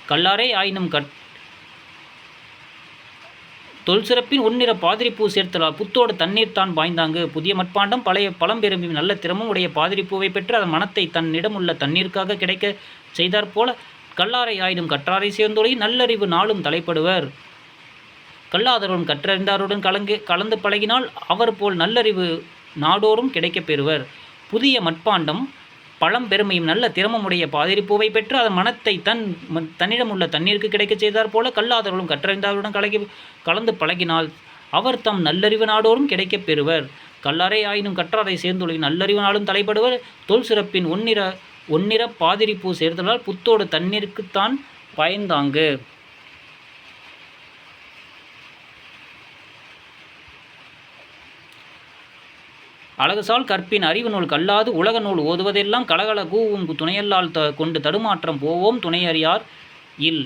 கல்லாரை ஆயினும் தொல் சிறப்பின் ஒன்னிற பாதிரிப்பூ சேர்த்தலால் புத்தோடு தண்ணீர் தான் பாய்ந்தாங்கு. புதிய மட்பாண்டம் பழைய பழம் பெரும்பி நல்ல திறமும் உடைய பாதிரிப்பூவை பெற்று அதன் மனத்தை தன்னிடமுள்ள தண்ணீருக்காக கிடைக்க செய்தாற்போல கல்லாரை ஆயினும் கற்றாரை சேர்ந்தொழியின் நல்லறிவு நாளும் தலைப்படுவர். கல்லாதவரும் கற்றறிந்தாருடன் கலந்து பழகினால் அவர் போல் நல்லறிவு நாடோறும் கிடைக்கப் பெறுவர். புதிய மட்பாண்டம் பழம் பெருமையும் நல்ல திறமுடைய பாதிரிப்பூவை பெற்று அதன் மனத்தை தன்னிடமுள்ள தண்ணீருக்கு கிடைக்கச் செய்தார் போல கல்லாதவர்களும் கற்றறிந்தாருடன் கலந்து பழகினால் அவர் தம் நல்லறிவு நாடோறும் கிடைக்கப் பெறுவர். கல்லாரை ஆயினும் கற்றாரை சேர்ந்துள்ள நல்லறிவு நாளும் தலைப்படுவர். தொல் சிறப்பின் ஒன்னிற பாதிரிப்பூ சேர்தலால் புத்தோடு தண்ணீருக்குத்தான் பாய்ந்தாங்கு. அழகுசால் கற்பின் அறிவு நூல் கல்லாது உலக நூல் ஓதுவதெல்லாம் கலகல கூவும் துணையல்லால் கொண்டு தடுமாற்றம் போவோம் துணையறியார் இல்.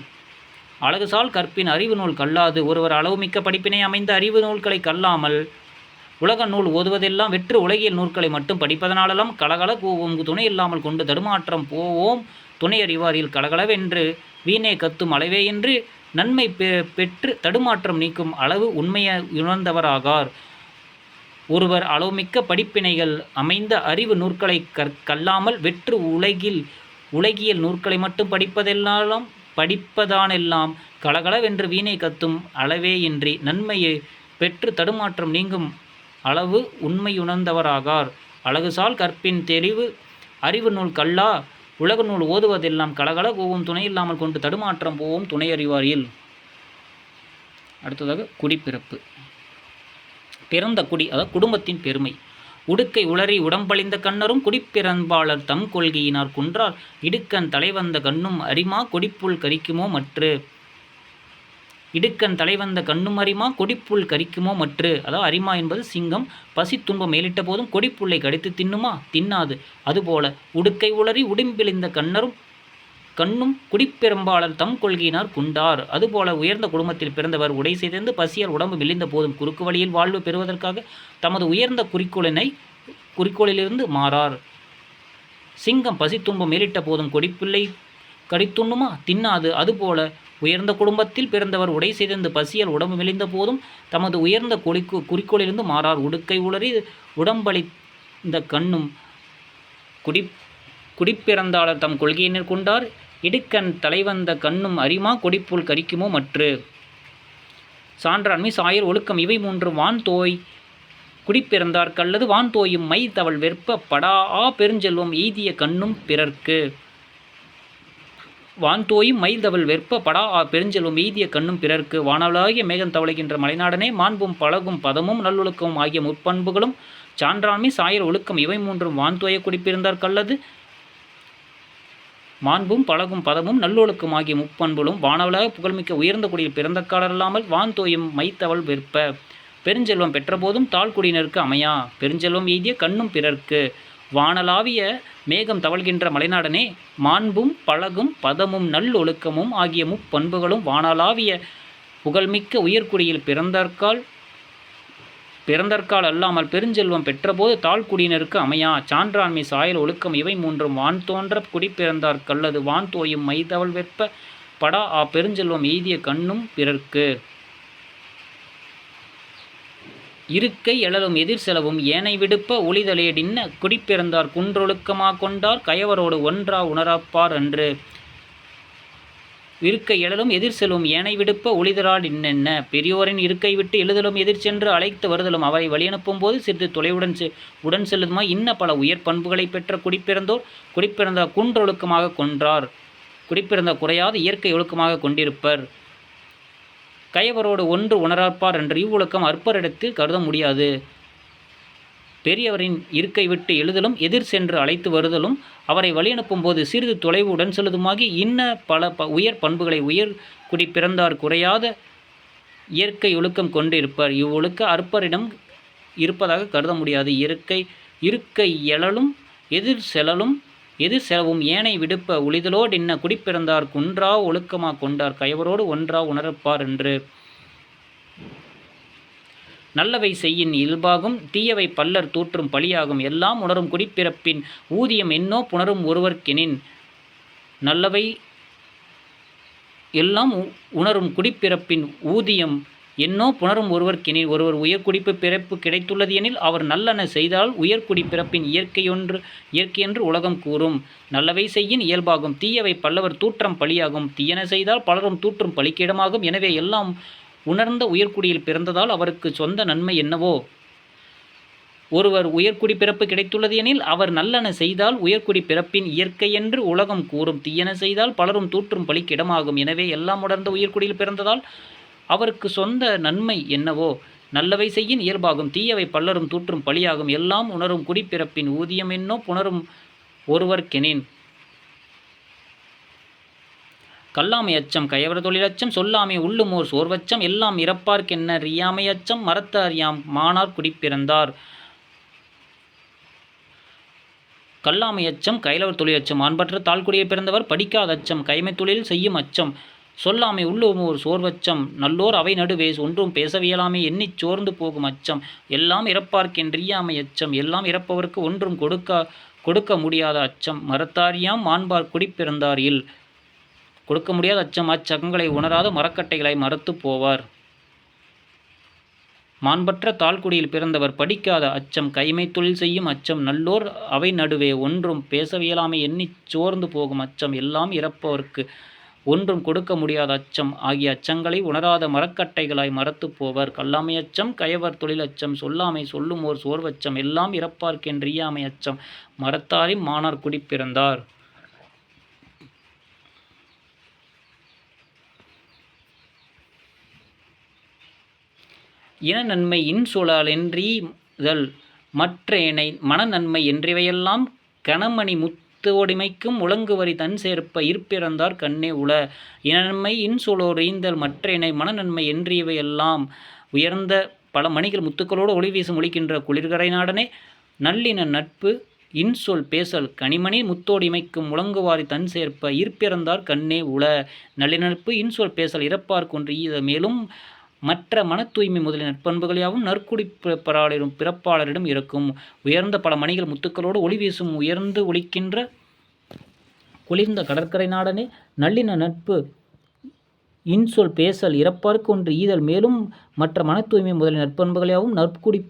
அழகுசால் கற்பின் அறிவு நூல் கல்லாது ஒருவர் அளவுமிக்க படிப்பினை அமைந்த அறிவு நூல்களை கல்லாமல் உலக நூல் ஓதுவதெல்லாம் வெற்று உலகியல் நூல்களை மட்டும் படிப்பதனாலெல்லாம் கலகல கூவும் துணை இல்லாமல் கொண்டு தடுமாற்றம் போவோம் துணை அறிவாரில் கலகலவென்று வீணே கத்தும் அளவே என்று நன்மை பெற்று தடுமாற்றம் நீக்கும் அளவு உண்மையை உணர்ந்தவராகார். ஒருவர் அளவுமிக்க படிப்பினைகள் அமைந்த அறிவு நூற்களை கல்லாமல் வெற்று உலகியல் நூற்களை மட்டும் படிப்பதானெல்லாம் கலகலவென்று வீணை கத்தும் அளவேயின்றி நன்மையை பெற்று தடுமாற்றம் நீங்கும் அளவு உண்மையுணர்ந்தவராகார். அழகுசால் கற்பின் தெளிவு அறிவு நூல் கல்லா உலக நூல் ஓதுவதெல்லாம் கலகல கோவும் துணையில்லாமல் கொண்டு தடுமாற்றம் போவும் துணை அறிவாரில். அடுத்ததாக குடிப்பிறப்பு. பிறந்த குடி, அதாவது குடும்பத்தின் பெருமை. உடுக்கை உளறி உடம்பழிந்த கண்ணரும் குடிப்பிறன்பாளர் தம் கொள்கையினார் குன்றார் இடுக்கன் தலைவந்த கண்ணும் அரிமா கொடிப்புள் கரிக்குமோ மற்று. இடுக்கன் தலைவந்த கண்ணும் அரிமா கொடிப்புள் கரிக்குமோ மற்று. அதாவது அரிமா என்பது சிங்கம். பசி துன்பம் மேலிட்ட போதும் கொடிப்புள்ளை கடித்து தின்னுமா? தின்னாது. அதுபோல உடுக்கை உளறி உடம்பிழிந்த கண்ணும் குடிப்பெரும்பாளர் தம் கொள்கையினார் குண்டார். அதுபோல உயர்ந்த குடும்பத்தில் பிறந்தவர் உடை சிதைந்து பசியால் உடம்பு மெலிந்த போதும் குறுக்கு வழியில் வாழ்வு பெறுவதற்காக தமது உயர்ந்த குறிக்கோளிலிருந்து மாறார். சிங்கம் பசி துன்பம் மேலிட்ட போதும் கொடிப்பிள்ளை கடித்துண்ணுமா? தின்னாது. அதுபோல உயர்ந்த குடும்பத்தில் பிறந்தவர் உடை சிதைந்து பசியால் உடம்பு மெலிந்த போதும் தமது உயர்ந்த குறிக்கோளிலிருந்து மாறார். உடுக்கை உளறி உடம்பளிந்த கண்ணும் குடிப்பிறந்தாளர் தம் கொள்கையினர் கொண்டார் இடுக்கண் தலைவந்த கண்ணும் அரிமா கொடிப்புள் கரிக்குமோ மற்று. சான்றாண்மை சாயர் ஒழுக்கம் இவை மூன்று வான் தோய் குடிப்பிறந்தார் கல்லது வான் தோயும் மை தவள் வெற்ப படா பெருஞ்செல்வம் எய்திய கண்ணும் பிறர்க்கு. வான்தோயும் மை தவள் வெற்ப படா பெருஞ்செல்வம் எய்திய கண்ணும் பிறர்க்கு. வானவளாகிய மேகம் தவளைகின்ற மலைநாடனே மாண்பும் பழகும் பதமும் நல்லொழுக்கமும் ஆகிய முற்பண்புகளும் சான்றாண்மை சாயர் ஒழுக்கம் இவை மூன்றும் வான்தோய குடிப்பிறந்தார் கல்லது மாண்பும் பழகும் பதமும் நல்லொழுக்கம் ஆகிய முப்பண்புகளும் வானவளாக புகழ்மிக்க உயர்ந்த குடியில் பிறந்த காலல்லாமல் வான்தோயும் மைத்தவள் வெற்ப. பெருஞ்செல்வம் பெற்றபோதும் தாழ்குடியினருக்கு அமையா பெருஞ்செல்வம் எய்திய கண்ணும் பிறர்க்கு. வானலாவிய மேகம் தவழ்கின்ற மலைநாடனே மாண்பும் பழகும் பதமும் நல்லொழுக்கமும் ஆகிய முப்பண்புகளும் வானலாவிய புகழ்மிக்க உயர்குடியில் பிறந்தற்கால் அல்லாமல் பெருஞ்செல்வம் பெற்றபோது தாழ்குடியினருக்கு அமையா. சான்றாண்மை சாயல் ஒழுக்கம் இவை மூன்றும் வான் தோன்ற குடிப்பிறந்தார் கல்லது வான் தோயும் மைதவள் வெற்ப படா பெருஞ்செல்வம் எய்திய கண்ணும் பிறர்க்கு. இருக்கை எழலும் எதிர் செலவும் ஏனை விடுப்ப ஒளிதலேடின்ன குடிப்பிறந்தார் குன்றொழுக்கமா கொண்டார் கயவரோடு ஒன்றா உணரப்பார் அன்று. இருக்கை எழலும் எதிர் செல்லும் ஏனை விடுப்ப ஒளிதலாடின்ன பெரியோரின் இருக்கை விட்டு எழுதலும் எதிர் சென்று அழைத்து வருதலும் அவரை வழியனுப்பும் போது சிறிது தொலைவுடன் செல்லுமாய் இன்ன பல உயர் பண்புகளை பெற்ற குடிப்பிறந்தார் குன்றொழுக்கமாக கொன்றார். குடிப்பிறந்த குறையாத இயற்கை ஒழுக்கமாக கொண்டிருப்பர். கயவரோடு ஒன்று உணராப்பார் என்று இவ்வொழுக்கம் அற்பரிடத்தில் கருத முடியாது. பெரியவரின் இருக்கை விட்டு எழுதலும் எதிர் சென்று அழைத்து வருதலும் அவரை வழியனுப்பும் போது சிறிது தொலைவு உடன் செல்லுதுமாகி இன்ன பல உயர் பண்புகளை உயர் குடி பிறந்தார் குறையாத இயற்கை ஒழுக்கம் கொண்டு இருப்பர். இவ்வொழுக்க அற்பரிடம் இருப்பதாக கருத முடியாது. இருக்கை எழலும் எதிர் செலவும் ஏனை விடுப்ப ஒளிதலோடென்ன குடிப்பிறந்தார் குன்றா ஒழுக்கமா கொண்டார் கயவரோடு ஒன்றா உணரப்பார் என்று. நல்லவை செய்யின் இயல்பாகும் தீயவை பல்லர் தூற்றும் பழியாகும் எல்லாம் உணரும் குடிப்பிறப்பின் ஊதியம் என்னோ புணரும் ஒருவர்க்கெனின். நல்லவை எல்லாம் உணரும் குடிப்பிறப்பின் ஊதியம் என்னோ புணரும் ஒருவர்க்கெனில் ஒருவர் உயர்குடிப்பு பிறப்பு கிடைத்துள்ளது எனில் அவர் நல்லன செய்தால் உயர்குடி பிறப்பின் இயற்கையென்று உலகம் கூறும். நல்லவை செய்யின் இயல்பாகும் தீயவை பல்லவர் தூற்றம் பழியாகும் தீயன செய்தால் பலரும் தூற்றும் பழிக்கிடமாகும். எனவே எல்லாம் உணர்ந்த உயர்குடியில் பிறந்ததால் அவருக்கு சொந்த நன்மை என்னவோ. ஒருவர் உயர்குடி பிறப்பு கிடைத்துள்ளது எனில் அவர் நல்லன செய்தால் உயர்குடி பிறப்பின் இயற்கையென்று உலகம் கூறும் தீயன செய்தால் பலரும் தூற்றும் பழிக்கிடமாகும். எனவே எல்லாம் உணர்ந்த உயர்குடியில் பிறந்ததால் அவருக்கு சொந்த நன்மை என்னவோ. நல்லவை செய்யின் இயல்பாகும் தீயவை பல்லரும் தூற்றும் பழியாகும் எல்லாம் உணரும் குடிப்பிறப்பின் ஊதியம் என்னோ புணரும் ஒருவர்க்கெனின். கல்லாமை அச்சம் கயவர் தொழிலச்சம் சொல்லாமை உள்ளுமோர் சோர்வச்சம் எல்லாம் இறப்பார்க்கென்ன ரியாமை அச்சம் மறத்த அறியாம் மானார் குடிப்பிறந்தார். கல்லாமை அச்சம் கயவர் தொழிலச்சம் ஆண்பற்ற தாழ்குடியை பிறந்தவர் படிக்காத அச்சம் கைமை தொழில் செய்யும் அச்சம் சொல்லாமை உள்ளுமோர் சோர்வச்சம் நல்லோர் அவை நடுவே ஒன்றும் பேசவியலாமை எண்ணிச் சோர்ந்து போகும் அச்சம் எல்லாம் இறப்பார்க்கென்றியாமை அச்சம் எல்லாம் இறப்பவருக்கு ஒன்றும் கொடுக்க முடியாத அச்சம் மரத்தாரியாம் மாண்பார் குடிப்பிறந்தார் இல். கொடுக்க முடியாத அச்சம் அச்சகங்களை உணராத மரக்கட்டைகளை மறுத்து போவார். மாண்பற்ற தாழ்குடியில் பிறந்தவர் படிக்காத அச்சம் கைமை தொழில் செய்யும் அச்சம் நல்லோர் அவை நடுவே ஒன்றும் பேசவியலாமை எண்ணிச் சோர்ந்து போகும் அச்சம் எல்லாம் இறப்பவர்க்கு ஒன்றும் கொடுக்க முடியாத அச்சம் ஆகிய அச்சங்களை உணராத மரக்கட்டைகளாய் மறத்து போவர். கல்லாமை அச்சம் கயவர் தொழில் அச்சம் சொல்லாமை சொல்லுமோர் சோர்வச்சம் எல்லாம் இறப்பார்க்கென்றியாமை அச்சம் மரத்தாரி மாணார் குடிப்பிறந்தார். இன நன்மை இன்சொலாலென்றீதல் மற்றேனை மன நன்மை என்றிவையெல்லாம் கணமணி முத்தோடிமைக்கும் முழங்குவரி தன் சேர்ப்ப இற்பிறந்தார் கண்ணே உள. இனநன்மை இன்சொலோர் ஈந்தல் மற்றேனை மனநன்மை என்றிவையெல்லாம் உயர்ந்த பல மணிகள் முத்துக்களோடு ஒளி வீசும் ஒளிக்கின்ற குளிர்கரை நாடனே நல்லின நட்பு இன்சொல் பேசல் கனிமணி முத்தோடிமைக்கும் முழங்குவாரி தன் சேர்ப்ப இற்பிறந்தார் கண்ணே உள. நல்லின நட்பு இன்சொல் பேசல் இறப்பார்க்கொன்று ஈத மேலும் மற்ற மன தூய்மை முதலிய நற்பண்புகள் யாவும் நற்குடி பிறப்பாளரிடம் இருக்கும். உயர்ந்த பல மணிகள் முத்துக்களோடு ஒளி வீசும் உயர்ந்து ஒளிக்கின்ற குளிர்ந்த கடற்கரை நாடனே நல்லின நட்பு இன்சொல் பேசல் இறப்பார்க்கொன்று ஈதல் மேலும் மற்ற மன தூய்மை முதலிய நற்பண்புகள் யாவும் நற்குடி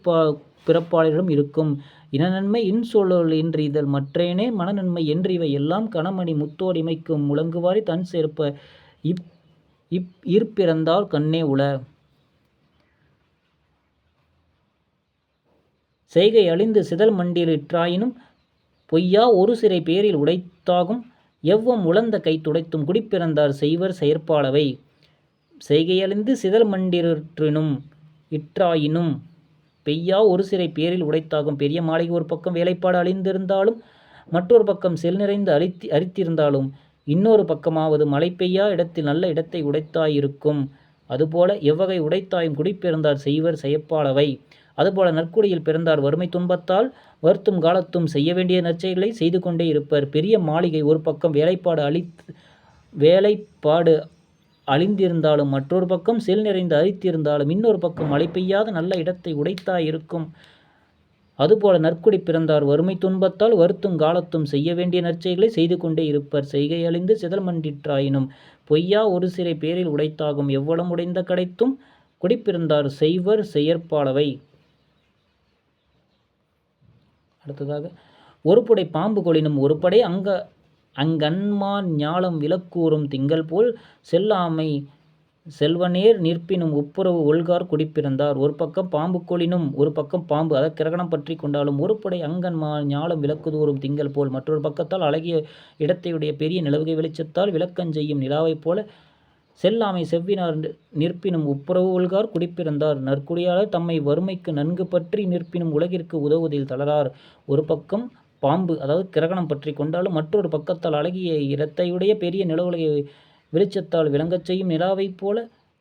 பிறப்பாளரிடம் இருக்கும். இன நன்மை இன்சொல் என்றிதழ் மற்றேனே மனநன்மை என்றிவை எல்லாம் கணமணி முத்தோடிமைக்கும் முழங்குவாரி தன் சேர்ப்ப இற்பிறந்தார் கண்ணே உள. செய்கை அழிந்து சிதல் மண்டிலிற்றாயினும் பொய்யா ஒரு சிறை பேரில் உடைத்தாகும் எவ்வம் உழந்த கை துடைத்தும் குடிப்பிறந்தார் செய்வர் செயற்பாலவை. செய்கையழிந்து சிதல் மண்டிலிற்றினும் இற்றாயினும் பெய்யா ஒரு சிறை பேரில் உடைத்தாகும். பெரிய மாளிகை ஒரு பக்கம் வேலைப்பாடு அழிந்திருந்தாலும் மற்றொரு பக்கம் செல் நிறைந்து அரித்திருந்தாலும் இன்னொரு பக்கமாவது மழை பெய்யா இடத்தில் நல்ல இடத்தை உடைத்தாயிருக்கும். அதுபோல எவ்வகை உடைத்தாயும் குடிப்பிறந்தார் செய்வர் செயற்பாலவை. அதுபோல நற்குடியில் பிறந்தார் வறுமை துன்பத்தால் வருத்தும் காலத்தும் செய்ய வேண்டிய நற்செயல்களை செய்து கொண்டே இருப்பர். பெரிய மாளிகை ஒரு பக்கம் வேலைப்பாடு அழிந்திருந்தாலும் மற்றொரு பக்கம் செல் நிறைந்து அரித்திருந்தாலும் இன்னொரு பக்கம் மழை பெய்யாத நல்ல இடத்தை உடைத்தாயிருக்கும். அதுபோல நற்குடி பிறந்தார் வறுமை துன்பத்தால் வருத்தும் காலத்தும் செய்ய வேண்டிய நற்செயல்களை செய்து கொண்டே இருப்பர். செய்கை அழிந்து சிதல் மண்டிற்றாயினும் பொய்யா ஒரு சிறை பேரில் உடைத்தாகும் எவ்வளம் உடைந்த கடைத்தும் குடிப்பிறந்தார் செய்வர் செயற்பாலவை. அடுத்ததாக ஒருபடை பாம்பு கொளினும் ஒருபடை அங்கன்மான் ஞாலம் விளக்கூறும் திங்கள் போல் செல்லாமை செல்வநேர் நிற்பினும் ஒப்புரவு ஒல்கார் குடிப்பிறந்தார். ஒரு பக்கம் பாம்பு கொளினும் ஒரு பக்கம் பாம்பு அதை கிரகணம் பற்றி கொண்டாலும் ஒருபடை அங்கன்மான் ஞாலம் விளக்குதோறும் திங்கள் போல் மற்றொரு பக்கத்தால் அழகிய இடத்தையுடைய பெரிய நிலவுகை வெளிச்சத்தால் விளக்கஞ்செய்யும் நிலாவைப் போல செல்லாமை செவ்வினார் நிற்பினும் ஒப்புரவு ஒல்கார் குடிப்பிறந்தார். நற்குடியாளர் தம்மை வறுமைக்கு நன்கு பற்றி நிற்பினும் உலகிற்கு உதவுவதில் தளரார். ஒரு பக்கம் பாம்பு அதாவது கிரகணம் பற்றி கொண்டாலும் மற்றொரு பக்கத்தால் அழகிய இடத்தையுடைய பெரிய நிலவுலகை வெளிச்சத்தால் விளங்கச் செய்யும் நிலாவைப் போல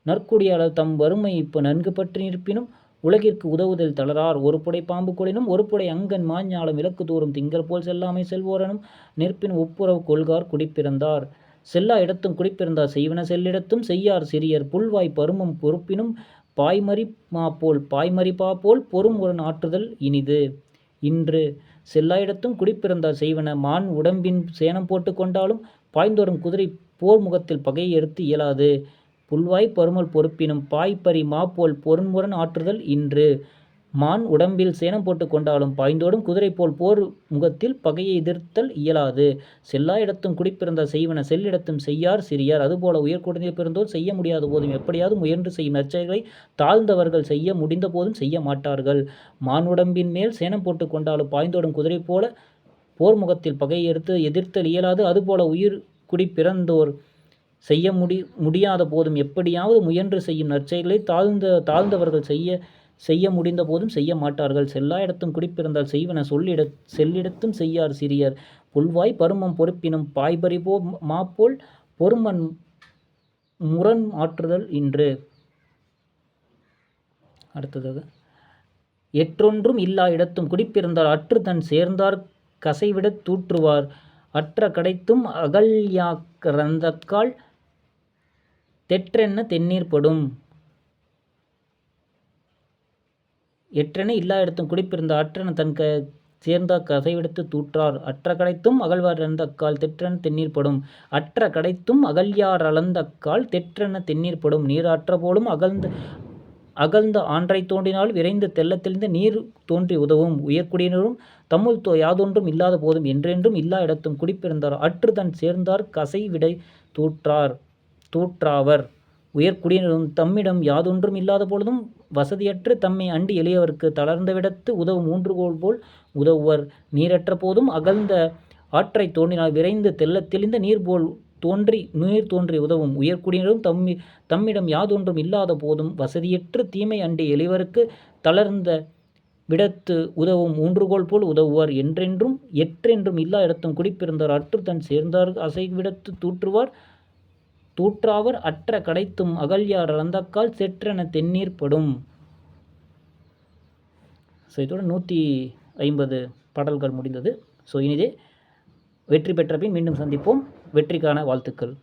நற்குடியாளர் தம் வறுமை நன்கு பற்றி நிற்பினும் உலகிற்கு உதவுதல் தளரார். ஒரு புடை பாம்பு கொளினும் ஒரு புடை அங்கன் மாஞ்ஞாலம் விளக்கு தோறும் திங்கள் போல் செல்லாமை செல்வோரனும் நிற்பினும் ஒப்புரவு கொள்கார் குடிப்பிறந்தார். செல்லா இடத்தும் குடிப்பிறந்தார் செய்வன செல்லிடத்தும் செய்யார் சிறியர் புல்வாய் பருமம் பொறுப்பினும் பாய்மரிப்பா போல் பொறுமுரண் ஆற்றுதல் இனிது. இன்று செல்லா இடத்தும் குடிப்பிறந்தார் செய்வன மான் உடம்பின் சேணம் போட்டு கொண்டாலும் பாய்ந்தோறும் குதிரை போர் முகத்தில் பகையை எடுத்து இயலாது. புல்வாய் பருமல் பொறுப்பினும் பாய்பரி மாப்போல் பொருண்முரண் ஆற்றுதல் இன்று. மான் உடம்பில் சேணம் போட்டு கொண்டாலும் பாய்ந்தோடும் குதிரை போல் போர் முகத்தில் பகையை எதிர்த்தல் இயலாது. செல்லா இடத்தும் குடிப்பிறந்தார் செய்வன செல்லிடத்தும் செய்யார் சிறியார். அதுபோல உயர்குடியில் பிறந்தோர் செய்ய முடியாத போதும் எப்படியாவது முயன்று செய்யும் நற்செயல்களை தாழ்ந்தவர்கள் செய்ய முடிந்த போதும் செய்ய மாட்டார்கள். மான் உடம்பின் மேல் சேணம் போட்டு கொண்டாலும் பாய்ந்தோடும் குதிரை போல போர் முகத்தில் பகையை எதிர்த்தல் இயலாது. அதுபோல உயிர்குடி பிறந்தோர் செய்ய முடியாத போதும் எப்படியாவது முயன்று செய்யும் நற்செயல்களை தாழ்ந்தவர்கள் செய்ய முடிந்த போதும் செய்ய மாட்டார்கள். செல்லா இடத்தும் குடிப்பிறந்தால் செய்வன செல்லிடத்தும் செய்யார் சிறியர். புல்வாய் பருமம் பொறுப்பினும் பாய்பரி மாப்போல் பொறுமன் முரண் ஆற்றுதல் இன்று. அடுத்ததாக எற்றொன்றும் இல்லா இடத்தும் குடிப்பிறந்தால் அற்று தன் சேர்ந்தார் கசைவிடத் தூற்றுவார். அற்ற கடைத்தும் அகல்யாக்கரந்தக்கால் தெற்றென்ன தென்னீர் படும். எற்றென இல்லா இடத்தும் குடிப்பிறந்த அற்றென தன் சேர்ந்தார் கசைவிடுத்து தூற்றார் அற்ற கடைத்தும் அகழ்வார் அளந்தக்கால் தெற்றென தென்னீர்ப்படும். அற்ற கடைத்தும் அகழ்யார் அளந்தக்கால் தெற்றென தென்னீர்ப்படும். நீராற்ற போலும் அகழ்ந்த ஆன்றை தோன்றினால் விரைந்து தெள்ளத் தெளிந்த நீர் தோன்றி உதவும். உயர்குடியினரும் தம்முள் யாதொன்றும் இல்லாத போதும் என்றென்றும் இல்லா இடத்தும் குடிப்பிறந்தார். அற்றுதன் சேர்ந்தார் கசைவிடை தூற்றாவர். உயர்குடியினரும் தம்மிடம் யாதொன்றும் இல்லாத பொழுதும் வசதியற்று தம்மை அண்டி எளியவர்க்கு தளர்ந்த விடத்து உதவும் ஊன்றுகோல் போல் உதவுவர். நீரற்ற போதும் அகழ்ந்த ஆற்றைத் தோன்றினால் விரைந்து தெள்ளத் தெளிந்த நீர் தோன்றி உதவும். உயர்குடியினரும் தம்மிடம் யாதொன்றும் இல்லாத போதும் வசதியற்று தீமை அண்டி எளியவர்க்கு தளர்ந்த விடத்து உதவும் ஊன்றுகோல் போல் உதவுவர். எற்றென்றும் இல்லா இடத்தும் குடிப்பிறந்தார். அற்றுதன் சேர்ந்தார் அசைவிடத்து தூற்றாவர். அற்ற கடைத்தும் அகழ்யார் அளந்தக்கால் செற்றென தென்னீர்ப்படும். ஸோ இதோட 150 பாடல்கள் முடிந்தது. ஸோ இனிதே வெற்றி பெற்ற பின் மீண்டும் சந்திப்போம். வெற்றிக்கான வாழ்த்துக்கள்.